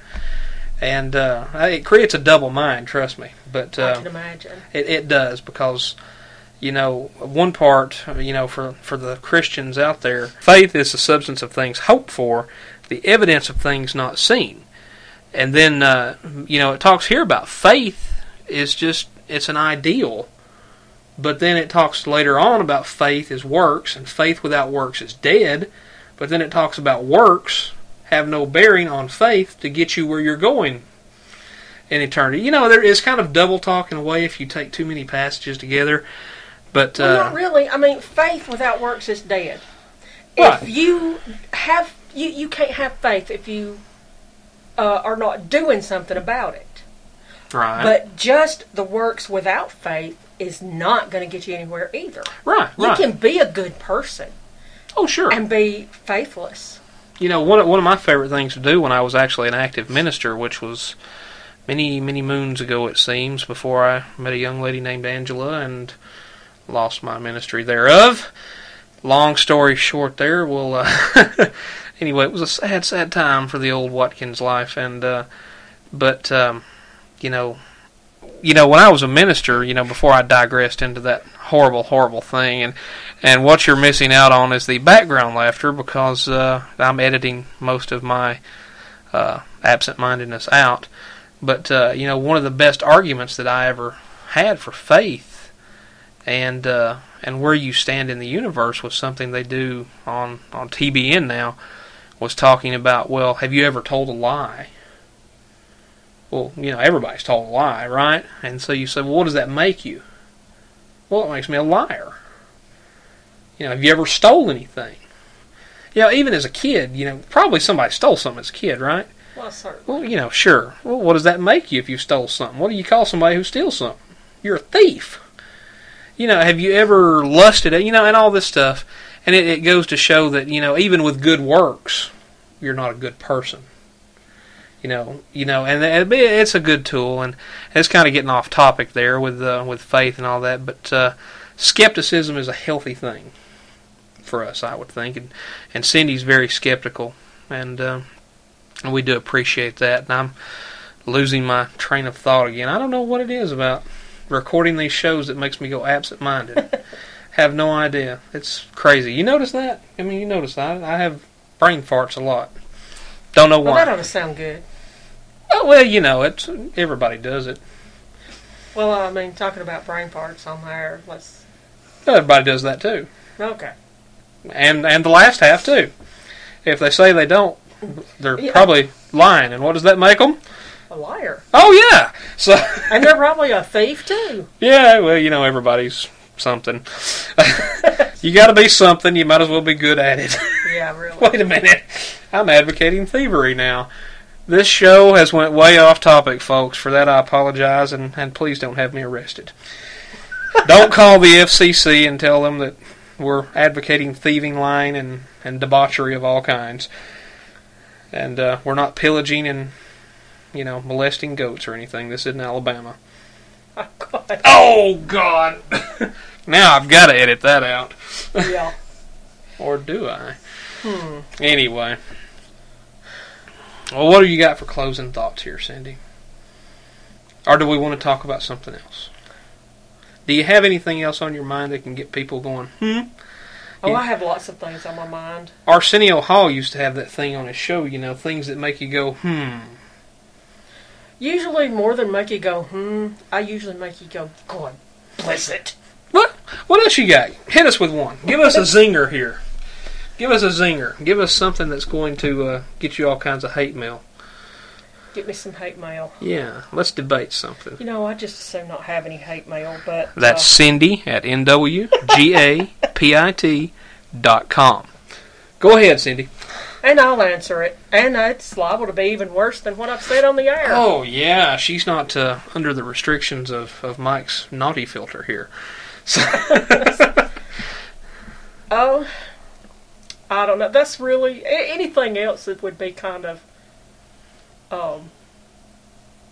And it creates a double mind, trust me. But I can imagine. It does because, one part, for the Christians out there, faith is the substance of things hoped for, the evidence of things not seen. And then, it talks here about faith is it's an ideal. But then it talks later on about faith is works, and faith without works is dead. But then it talks about works have no bearing on faith to get you where you're going in eternity. There is kind of double talk in a way if you take too many passages together. But not really. I mean, faith without works is dead. Right. If you have, you can't have faith if you are not doing something about it. Right. But just the works without faith is not going to get you anywhere either. Right. You can be a good person. Oh, sure. And be faithless. One of my favorite things to do when I was actually an active minister, which was many, many moons ago, it seems, before I met a young lady named Angela and lost my ministry thereof. Long story short there, anyway, it was a sad, sad time for the old Watkins life, and when I was a minister, before I digressed into that horrible, horrible thing, and what you're missing out on is the background laughter because I'm editing most of my absent-mindedness out. But, one of the best arguments that I ever had for faith and where you stand in the universe was something they do on TBN now, was talking about, well, have you ever told a lie? Well, everybody's told a lie, right? And so you say, well, what does that make you? Well, it makes me a liar. Have you ever stole anything? Even as a kid, probably somebody stole something as a kid, right? Well, certainly. Well, sure. Well, what does that make you if you stole something? What do you call somebody who steals something? You're a thief. Have you ever lusted at, and all this stuff. And it goes to show that, even with good works, you're not a good person. And it's a good tool, and it's kind of getting off topic there with faith and all that. But skepticism is a healthy thing for us, I would think, and Cindy's very skeptical, and we do appreciate that. And I'm losing my train of thought again. I don't know what it is about recording these shows that makes me go absent-minded. Have no idea. It's crazy. You notice that? I mean, you notice that. I have brain farts a lot. Don't know why. Well, that ought to sound good. Oh, well, it's everybody does it. Well, I mean, talking about brain farts on there, everybody does that too. Okay. And the last half too. If they say they don't, they're probably lying. And what does that make them? a liar. Oh, yeah. So, and they're probably a thief, too. Yeah, well, you know, everybody's something. You got to be something. You might as well be good at it. Yeah, really. Wait a minute. I'm advocating thievery now. This show has went way off topic, folks. For that, I apologize, and please don't have me arrested. Don't call the FCC and tell them that we're advocating thieving, lying, and debauchery of all kinds. And we're not pillaging and, molesting goats or anything. This isn't Alabama. Oh, God. Oh, God. Now I've got to edit that out. Yeah. Or do I? Anyway. Well, what do you got for closing thoughts here, Cindy? Or do we want to talk about something else? Do you have anything else on your mind that can get people going, Oh, I have lots of things on my mind. Arsenio Hall used to have that thing on his show, things that make you go, Usually more than make you go, I usually make you go, God bless it. What else you got? Hit us with one. Give us a zinger here. Give us a zinger. Give us something that's going to get you all kinds of hate mail. Get me some hate mail. Yeah, let's debate something. I just assume not have any hate mail, but... That's Cindy at nwgapit.com. Go ahead, Cindy. And I'll answer it. And it's liable to be even worse than what I've said on the air. Oh, yeah. She's not under the restrictions of Mike's naughty filter here. So Oh, I don't know. That's really... Anything else that would be kind of...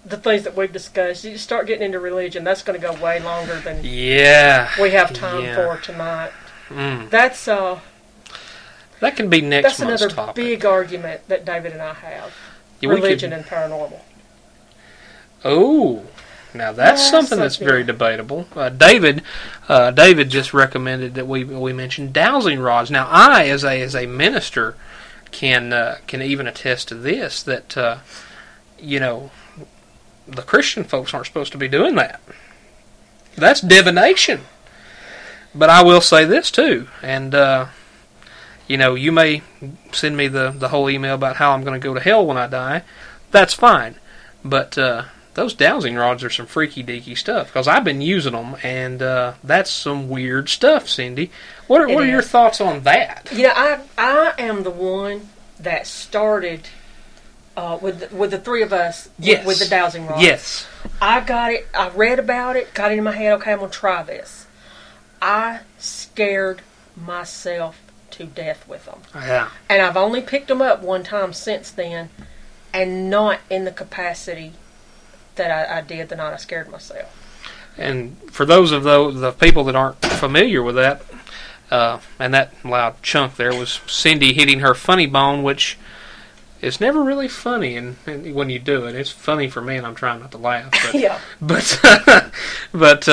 the things that we've discussed. You start getting into religion, that's going to go way longer than we have time for tonight. That's... that can be next month's That's another topic. big argument that David and I have. Religion and paranormal. Oh, now that's something that's very debatable. David just recommended that we mention dowsing rods. Now, I, as a minister, can even attest to this, that the Christian folks aren't supposed to be doing that. That's divination. But I will say this too, and you may send me the whole email about how I'm going to go to hell when I die. That's fine, but those dowsing rods are some freaky deaky stuff, because I've been using them, and that's some weird stuff, Cindy. What are your thoughts on that? I am the one that started with the three of us with the dowsing rods. Yes. I got it. I read about it. Got it in my head. Okay, I'm gonna try this. I scared myself to death with them. Yeah. And I've only picked them up one time since then, and not in the capacity that I did the night I scared myself. And for those of the people that aren't familiar with that, and that loud chunk there was Cindy hitting her funny bone, which is never really funny, and when you do it, it's funny for me, and I'm trying not to laugh. But, yeah. But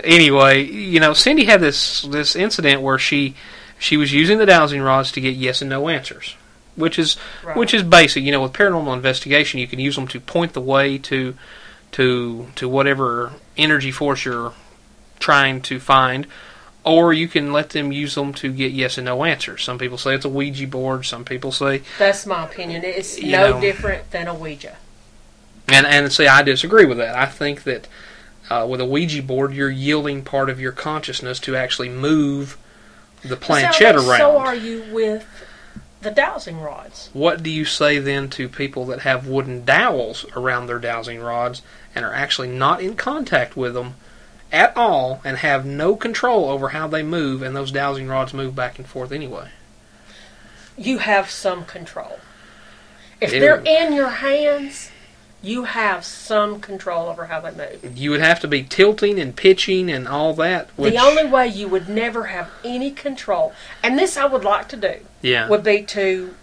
anyway, Cindy had this incident where she was using the dowsing rods to get yes and no answers, which is basic. With paranormal investigation, you can use them to point the way to whatever energy force you're trying to find, or you can let them use them to get yes and no answers. Some people say it's a Ouija board. Some people say... That's my opinion. It's no different than a Ouija. And see, I disagree with that. I think that with a Ouija board, you're yielding part of your consciousness to actually move the planchette around. So are you with the dowsing rods. What do you say then to people that have wooden dowels around their dowsing rods and are actually not in contact with them at all and have no control over how they move, and those dowsing rods move back and forth anyway? You have some control. If they're in your hands, you have some control over how they move. You would have to be tilting and pitching and all that. The only way you would never have any control, and this I would like to do, would be to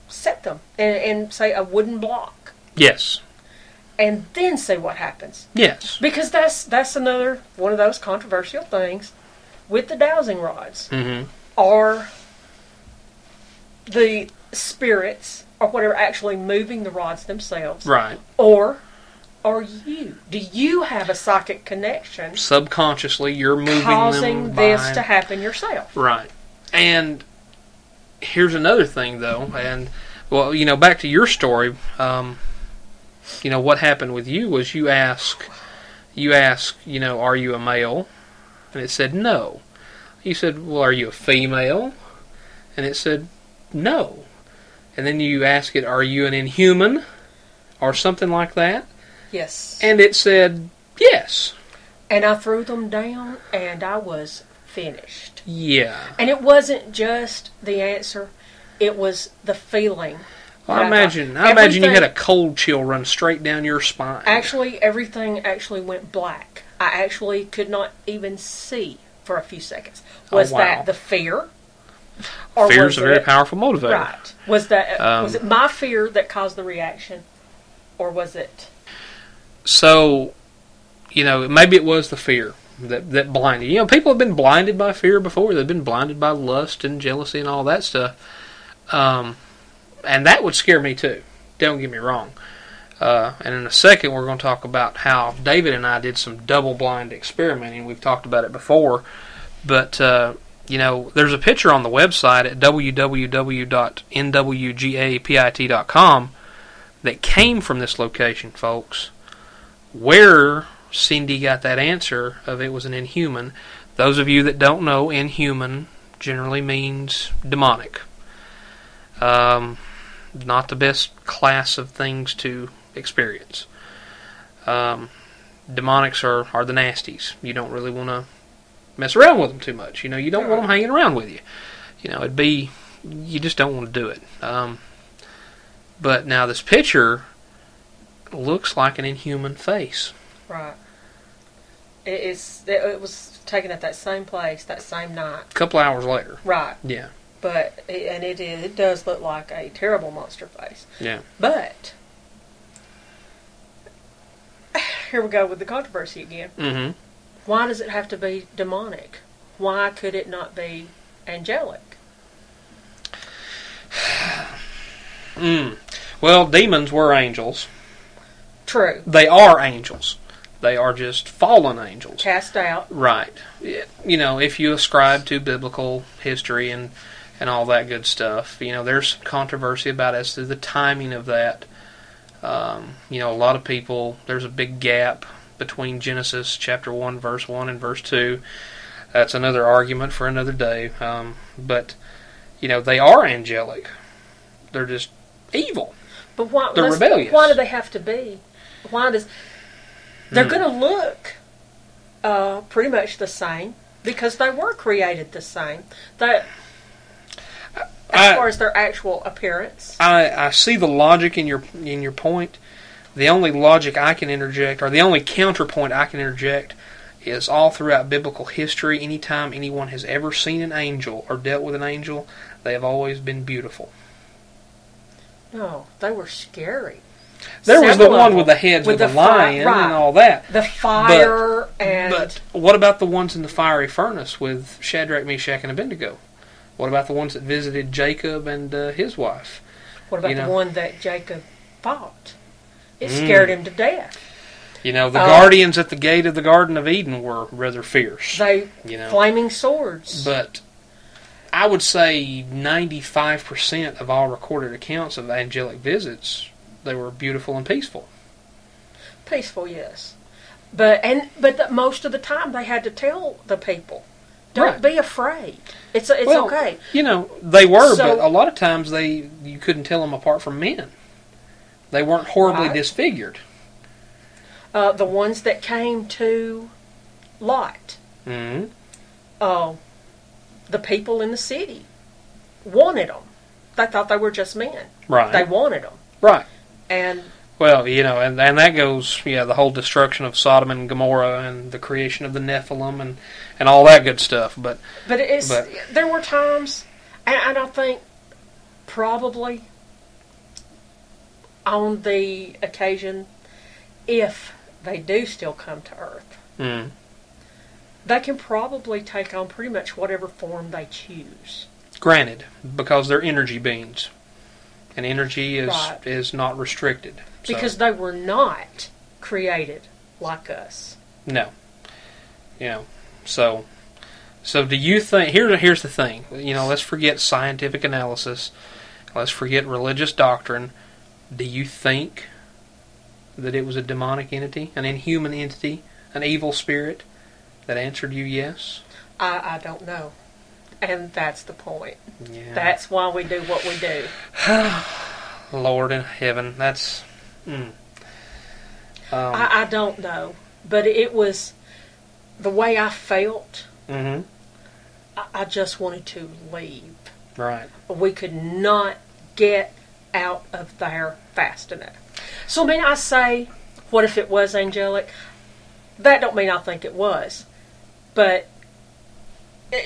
set them and say a wooden block. Yes. And then see what happens. Yes. Because that's another one of those controversial things with the dowsing rods. Mm-hmm. Are the spirits or whatever actually moving the rods themselves? Right. Or are you? Do you have a psychic connection? Subconsciously, you're moving causing them this to happen yourself. Right. And here's another thing, though. And, well, back to your story. what happened with you was you ask, are you a male? And it said no. You said, well, are you a female? And it said no. And then you ask it, are you an inhuman? Or something like that. Yes. And it said yes. And I threw them down, and I was finished. Yeah. And it wasn't just the answer, it was the feeling. Well, I imagine you had a cold chill run straight down your spine. Actually, everything actually went black. I actually could not even see for a few seconds. Was that the fear? Fear is a very powerful motivator. Right. Was it my fear that caused the reaction? Or was it? So, maybe it was the fear that blinded. People have been blinded by fear before. They've been blinded by lust and jealousy and all that stuff. And that would scare me too. Don't get me wrong. And in a second, we're going to talk about how David and I did some double-blind experimenting. We've talked about it before. But, there's a picture on the website at www.nwgapit.com that came from this location, folks. Where Cindy got that answer of it was an inhuman. Those of you that don't know, inhuman generally means demonic. Not the best class of things to experience. Demonics are the nasties. You don't really want to mess around with them too much. You don't want them hanging around with you. You just don't want to do it. But now this picture looks like an inhuman face. Right. It was taken at that same place, that same night. A couple hours later. Right. Yeah. But it does look like a terrible monster face. Yeah. But here we go with the controversy again. Mm-hmm. Why does it have to be demonic? Why could it not be angelic? Well, demons were angels. True. They are angels. They are just fallen angels. Cast out. Right. If you ascribe to biblical history and all that good stuff, there's some controversy about as to the timing of that. A lot of people, there's a big gap between Genesis chapter 1, verse 1 and verse 2. That's another argument for another day. But they are angelic. They're just evil. But why? They're rebellious. Why do they have to be? Why does? They're going to look pretty much the same because they were created the same. As far as their actual appearance, I see the logic in your point. The only logic I can interject, or the only counterpoint I can interject, is all throughout biblical history. Anytime anyone has ever seen an angel or dealt with an angel, they have always been beautiful. No, they were scary. There was the one with the heads with the lion and all that. The fire But what about the ones in the fiery furnace with Shadrach, Meshach, and Abednego? What about the ones that visited Jacob and his wife? What about the one that Jacob fought? It scared him to death. The guardians at the gate of the Garden of Eden were rather fierce. Flaming swords. But I would say 95% of all recorded accounts of angelic visits, they were beautiful and peaceful. Peaceful, yes. But most of the time they had to tell the people, don't be afraid. It's okay. They were, but a lot of times you couldn't tell them apart from men. They weren't horribly disfigured. The ones that came to Lot. Mm-hmm. The people in the city wanted them. They thought they were just men. Right. They wanted them. Right. And and that goes, the whole destruction of Sodom and Gomorrah and the creation of the Nephilim and all that good stuff. But there were times, and I think probably on the occasion, if they do still come to Earth, they can probably take on pretty much whatever form they choose. Granted, because they're energy beings. And energy is not restricted. Because they were not created like us. No. So do you think... Here's the thing. Let's forget scientific analysis. Let's forget religious doctrine. Do you think that it was a demonic entity, an inhuman entity, an evil spirit that answered you yes? I don't know. And that's the point. Yeah. That's why we do what we do. Lord in heaven, that's... I don't know. But it was the way I felt. Mm-hmm. I just wanted to leave. Right. We could not get out of there fast enough. So, I mean, I say, what if it was angelic? That don't mean I think it was. But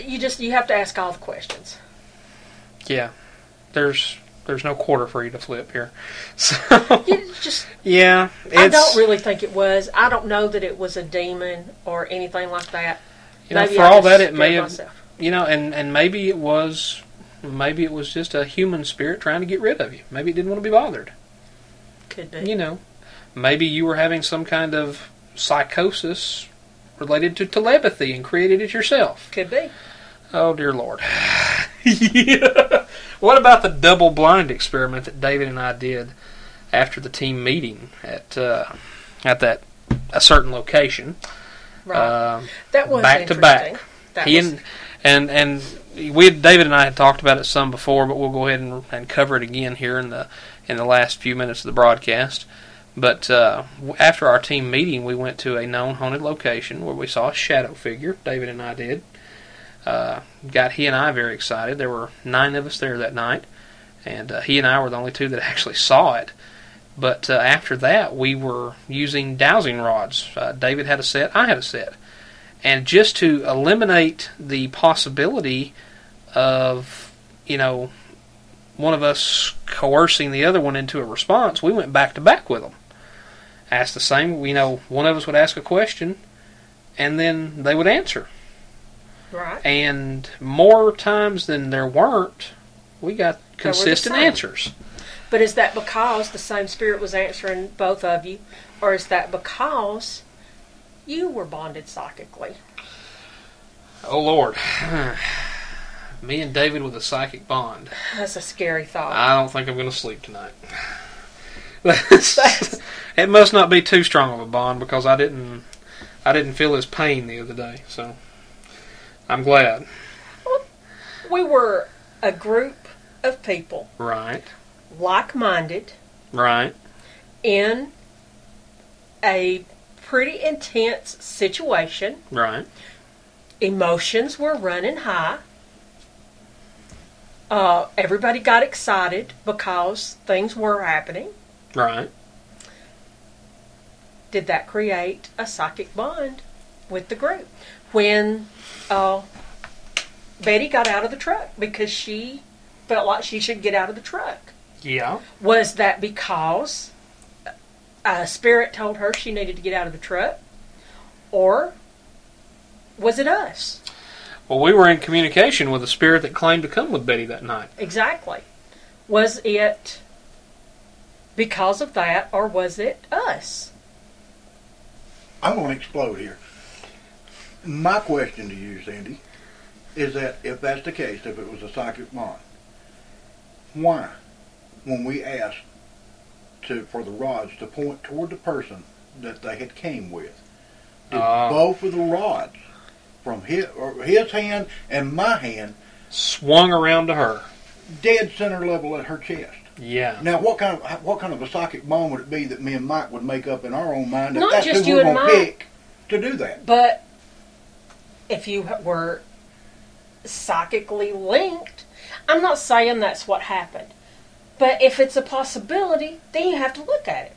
you have to ask all the questions. Yeah. There's no quarter for you to flip here. So, yeah. I don't really think it was. I don't know that it was a demon or anything like that. For all that, it may have, and maybe it was just a human spirit trying to get rid of you. Maybe it didn't want to be bothered. Could be. Maybe you were having some kind of psychosis related to telepathy and created it yourself. Could be. Oh, dear Lord. Yeah. What about the double-blind experiment that David and I did after the team meeting at a certain location? Right. That was back to back. David and I had talked about it some before, but we'll go ahead and cover it again here in the last few minutes of the broadcast. But after our team meeting, we went to a known haunted location where we saw a shadow figure. David and I did. Got he and I very excited. There were 9 of us there that night, and he and I were the only 2 that actually saw it. But after that, we were using dowsing rods. David had a set, I had a set. And just to eliminate the possibility of, one of us coercing the other one into a response, we went back to back with them. Asked the same, one of us would ask a question, and then they would answer. Right. And more times than there weren't, we got consistent answers. But is that because the same spirit was answering both of you, or is that because you were bonded psychically? Oh, Lord. Me and David with a psychic bond. That's a scary thought. I don't think I'm going to sleep tonight. It must not be too strong of a bond because I didn't feel his pain the other day, so I'm glad. Well, we were a group of people. Right. Like-minded. Right. In a pretty intense situation. Right. Emotions were running high. Everybody got excited because things were happening. Right. Did that create a psychic bond with the group? When Betty got out of the truck because she felt like she should get out of the truck. Yeah. Was that because a spirit told her she needed to get out of the truck? Or was it us? Well, we were in communication with a spirit that claimed to come with Betty that night. Exactly. Was it because of that, or was it us? I'm going to explode here. My question to you, Cindy, is that if that's the case, if it was a psychic bond, why, when we asked for the rods to point toward the person that they had came with, did both of the rods from his hand and my hand swung around to her, dead center level at her chest? Yeah. Now, what kind of a psychic bond would it be that me and Mike would make up in our own mind that Not that's just who you we're and going to Mike, pick to do that? But if you were psychically linked, I'm not saying that's what happened. But if it's a possibility, then you have to look at it.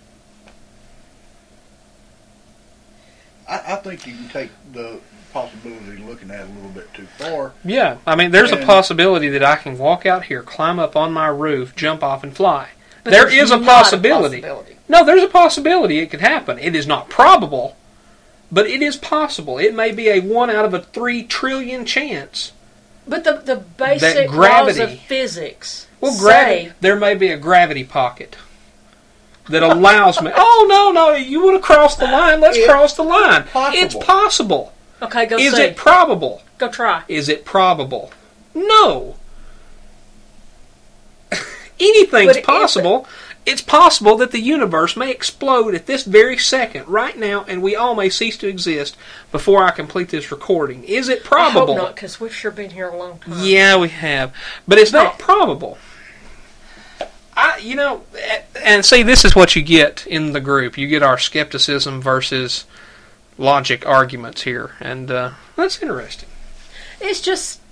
I think you can take the possibility of looking at it a little bit too far. Yeah, I mean, there's a possibility that I can walk out here, climb up on my roof, jump off, and fly. But there is a possibility. No, there's a possibility it could happen. It is not probable, but it is possible. It may be a 1 out of a 3 trillion chance. But the basic laws of physics say... There may be a gravity pocket that allows me... Oh, no, you want to cross the line? Let's cross the line. It's possible. Okay, go see. Is it probable? Go try. Is it probable? No. Any anything's possible. It's possible that the universe may explode at this very second, right now, and we all may cease to exist before I complete this recording. Is it probable? I hope not, because we've sure been here a long time. Yeah, we have. But it's not probable. And see, this is what you get in the group. You get our skepticism versus logic arguments here, and that's interesting. It's just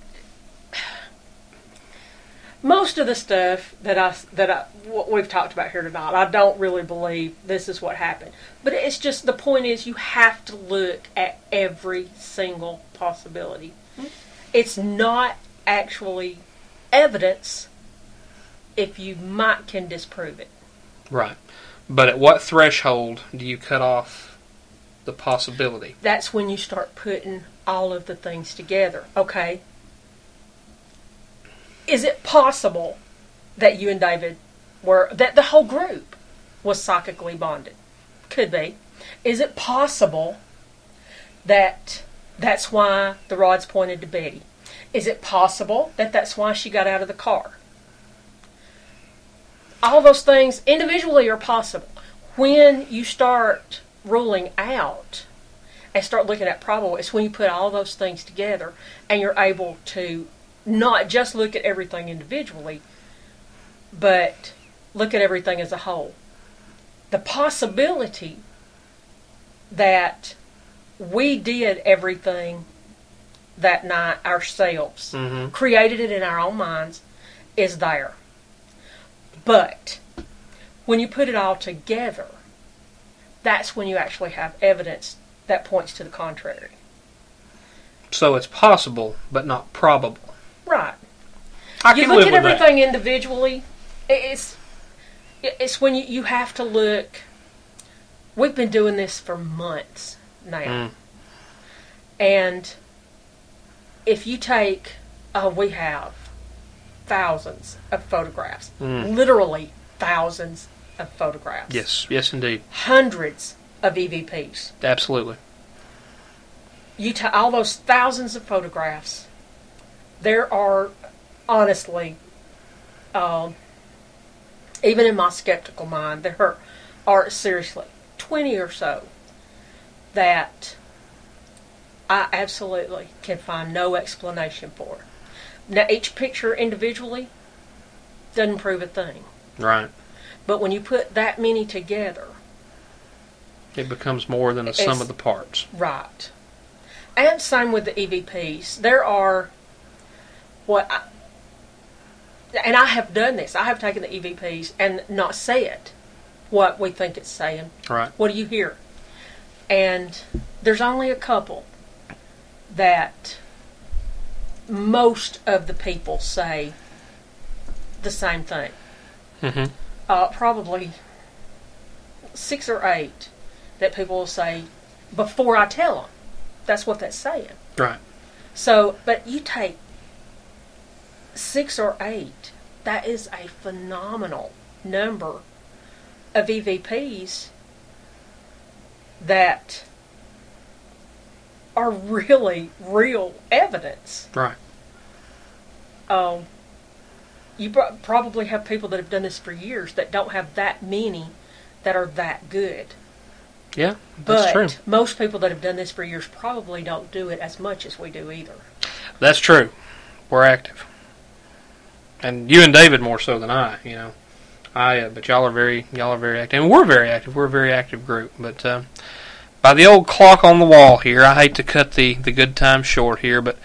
most of the stuff that what we've talked about here tonight, I don't really believe this is what happened. But it's just, the point is, you have to look at every single possibility. It's not actually evidence if you can disprove it. Right. But at what threshold do you cut off the possibility? That's when you start putting all of the things together. Okay. Is it possible that you and David that the whole group was psychically bonded? Could be. Is it possible that that's why the rods pointed to Betty? Is it possible that that's why she got out of the car? All those things individually are possible. When you start ruling out and start looking at probable, it's when you put all those things together and you're able to not just look at everything individually, but look at everything as a whole. The possibility that we did everything that night ourselves, created it in our own minds, is there. But when you put it all together, that's when you actually have evidence that points to the contrary. So it's possible, but not probable. Right. You look at everything individually. It's when you have to look. We've been doing this for months now, and if you take, we have thousands of photographs, literally thousands of photographs. Yes, indeed. Hundreds of EVPs. Absolutely. You take all those thousands of photographs. There are, honestly, even in my skeptical mind, there are seriously 20 or so that I absolutely can find no explanation for. Now, each picture individually doesn't prove a thing. Right. But when you put that many together, it becomes more than a sum of the parts. Right. And same with the EVPs. There are and I have done this. I have taken the EVPs and not said what we think it's saying. Right. What do you hear? And there's only a couple that most of the people say the same thing. Probably 6 or 8 that people will say before I tell them. That's what that's saying. Right. So, but you take 6 or 8, that is a phenomenal number of EVPs that are really real evidence. Right. You probably have people that have done this for years that don't have that many that are that good. Yeah, that's true. But most people that have done this for years probably don't do it as much as we do either. That's true. We're active. And you and David more so than I, but y'all are very active. And we're very active. We're a very active group. But by the old clock on the wall here, I hate to cut the good time short here, but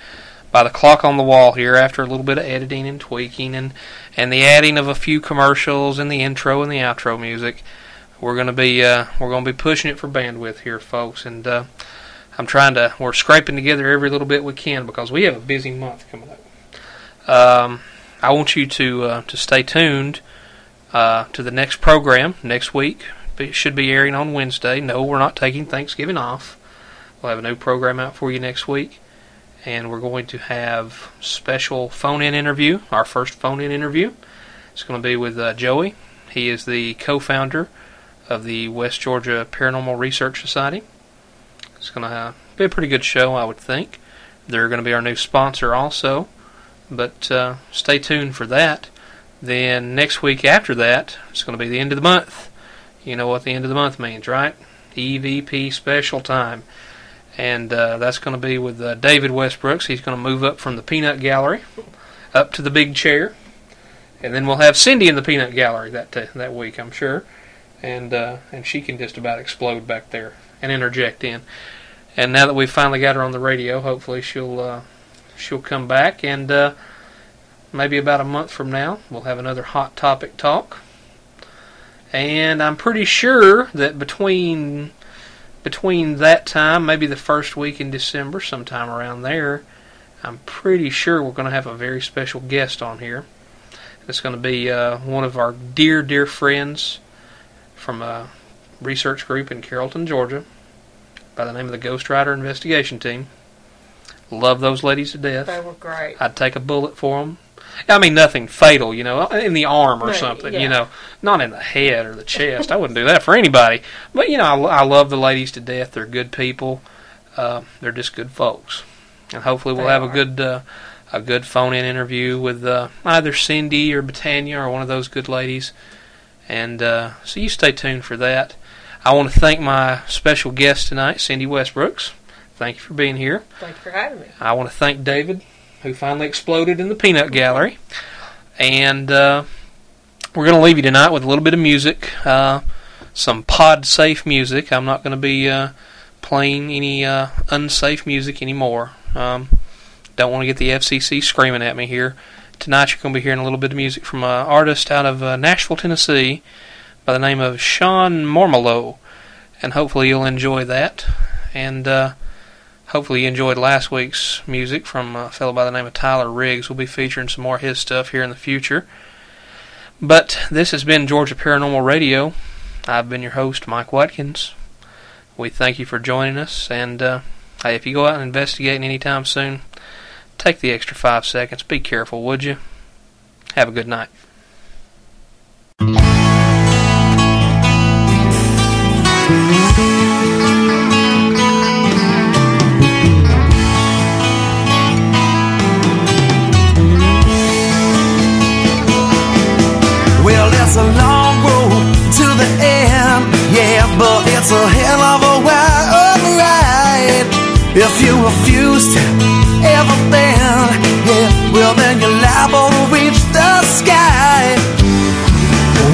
by the clock on the wall here, after a little bit of editing and tweaking and the adding of a few commercials and the intro and the outro music, we're gonna be pushing it for bandwidth here, folks. And we're scraping together every little bit we can because we have a busy month coming up. I want you to stay tuned to the next program next week. It should be airing on Wednesday. No, we're not taking Thanksgiving off. We'll have a new program out for you next week. And we're going to have special phone-in interview, our first phone-in interview. It's going to be with Joey. He is the co-founder of the West Georgia Paranormal Research Society. It's going to be a pretty good show, I would think. They're going to be our new sponsor also. But stay tuned for that. Then next week after that, it's going to be the end of the month. You know what the end of the month means, right? EVP special time. And that's going to be with David Westbrooks. He's going to move up from the peanut gallery up to the big chair. And then we'll have Cindy in the peanut gallery that week, I'm sure. And she can just about explode back there and interject in. And now that we've finally got her on the radio, hopefully she'll come back. And maybe about a month from now, we'll have another Hot Topic talk. And I'm pretty sure that between that time, maybe the first week in December, sometime around there, I'm pretty sure we're going to have a very special guest on here. It's going to be one of our dear, dear friends from a research group in Carrollton, Georgia, by the name of the Ghost Rider Investigation Team. Love those ladies to death. They were great. I'd take a bullet for them. I mean, nothing fatal, you know, in the arm or something, you know, not in the head or the chest. I wouldn't do that for anybody. But, you know, I love the ladies to death. They're good people. They're just good folks. And hopefully we'll have a good phone-in interview with either Cindy or Britannia or one of those good ladies. And so you stay tuned for that. I want to thank my special guest tonight, Cindy Westbrooks. Thank you for being here. Thank you for having me. I want to thank David, who finally exploded in the peanut gallery. And we're going to leave you tonight with a little bit of music, some pod-safe music. I'm not going to be playing any unsafe music anymore. Don't want to get the FCC screaming at me here. Tonight you're going to be hearing a little bit of music from an artist out of Nashville, Tennessee, by the name of Sean Mormolo. And hopefully you'll enjoy that. And hopefully you enjoyed last week's music from a fellow by the name of Tyler Riggs. We'll be featuring some more of his stuff here in the future. But this has been Georgia Paranormal Radio. I've been your host, Mike Watkins. We thank you for joining us. And hey, if you go out and investigate anytime soon, take the extra 5 seconds. Be careful, would you? Have a good night. Well, it's a long road to the end, yeah, but it's a hell of a wild ride. If you refuse to ever bend, yeah, well then you're liable to reach the sky.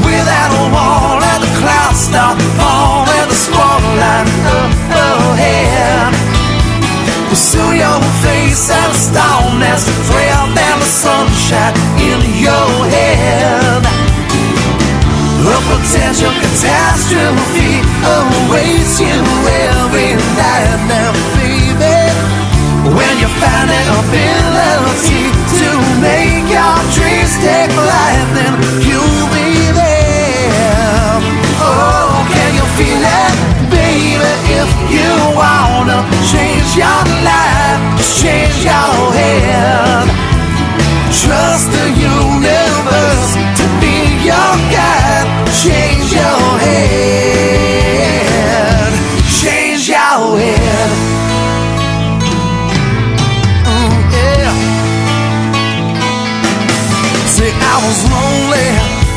Without a wall and the clouds start falling, the squall line ahead. Pursue your face and the stillness, thrill down the sunshine in your head. A potential catastrophe awaits you every night now, baby. When you find an ability to make your dreams take flight, then you'll be there. Oh, can you feel it, baby? If you wanna change your life, change your head. Trust the universe to be your guide. Change your head. Change your head. Yeah. See, I was lonely,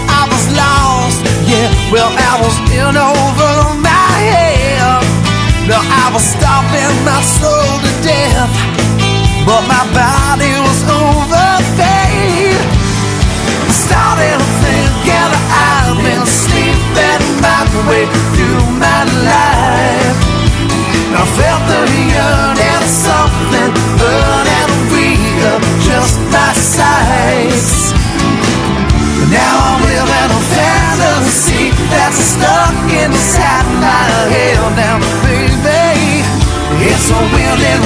I was lost. Yeah, well, I was in over my head. Now I was starving my soul to death, but my body was overfed. Started thinking I've been sleeping my way through my life. I felt the yearning, something burning real, just my sights. Now I'm living a fantasy that's stuck inside my head. Now, baby, it's a wind in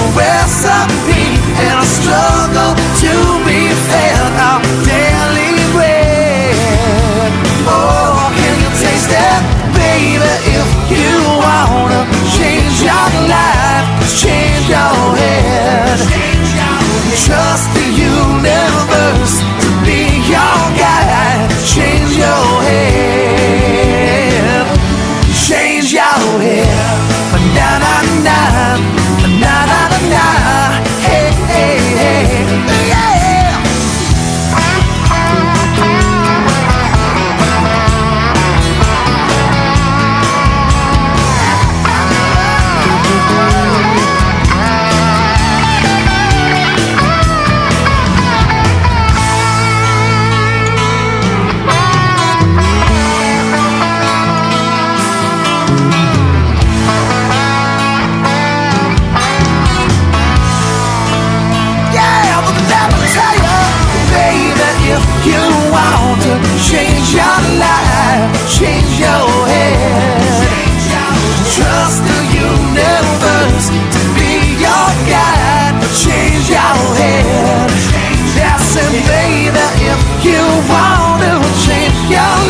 baby, if you want to change your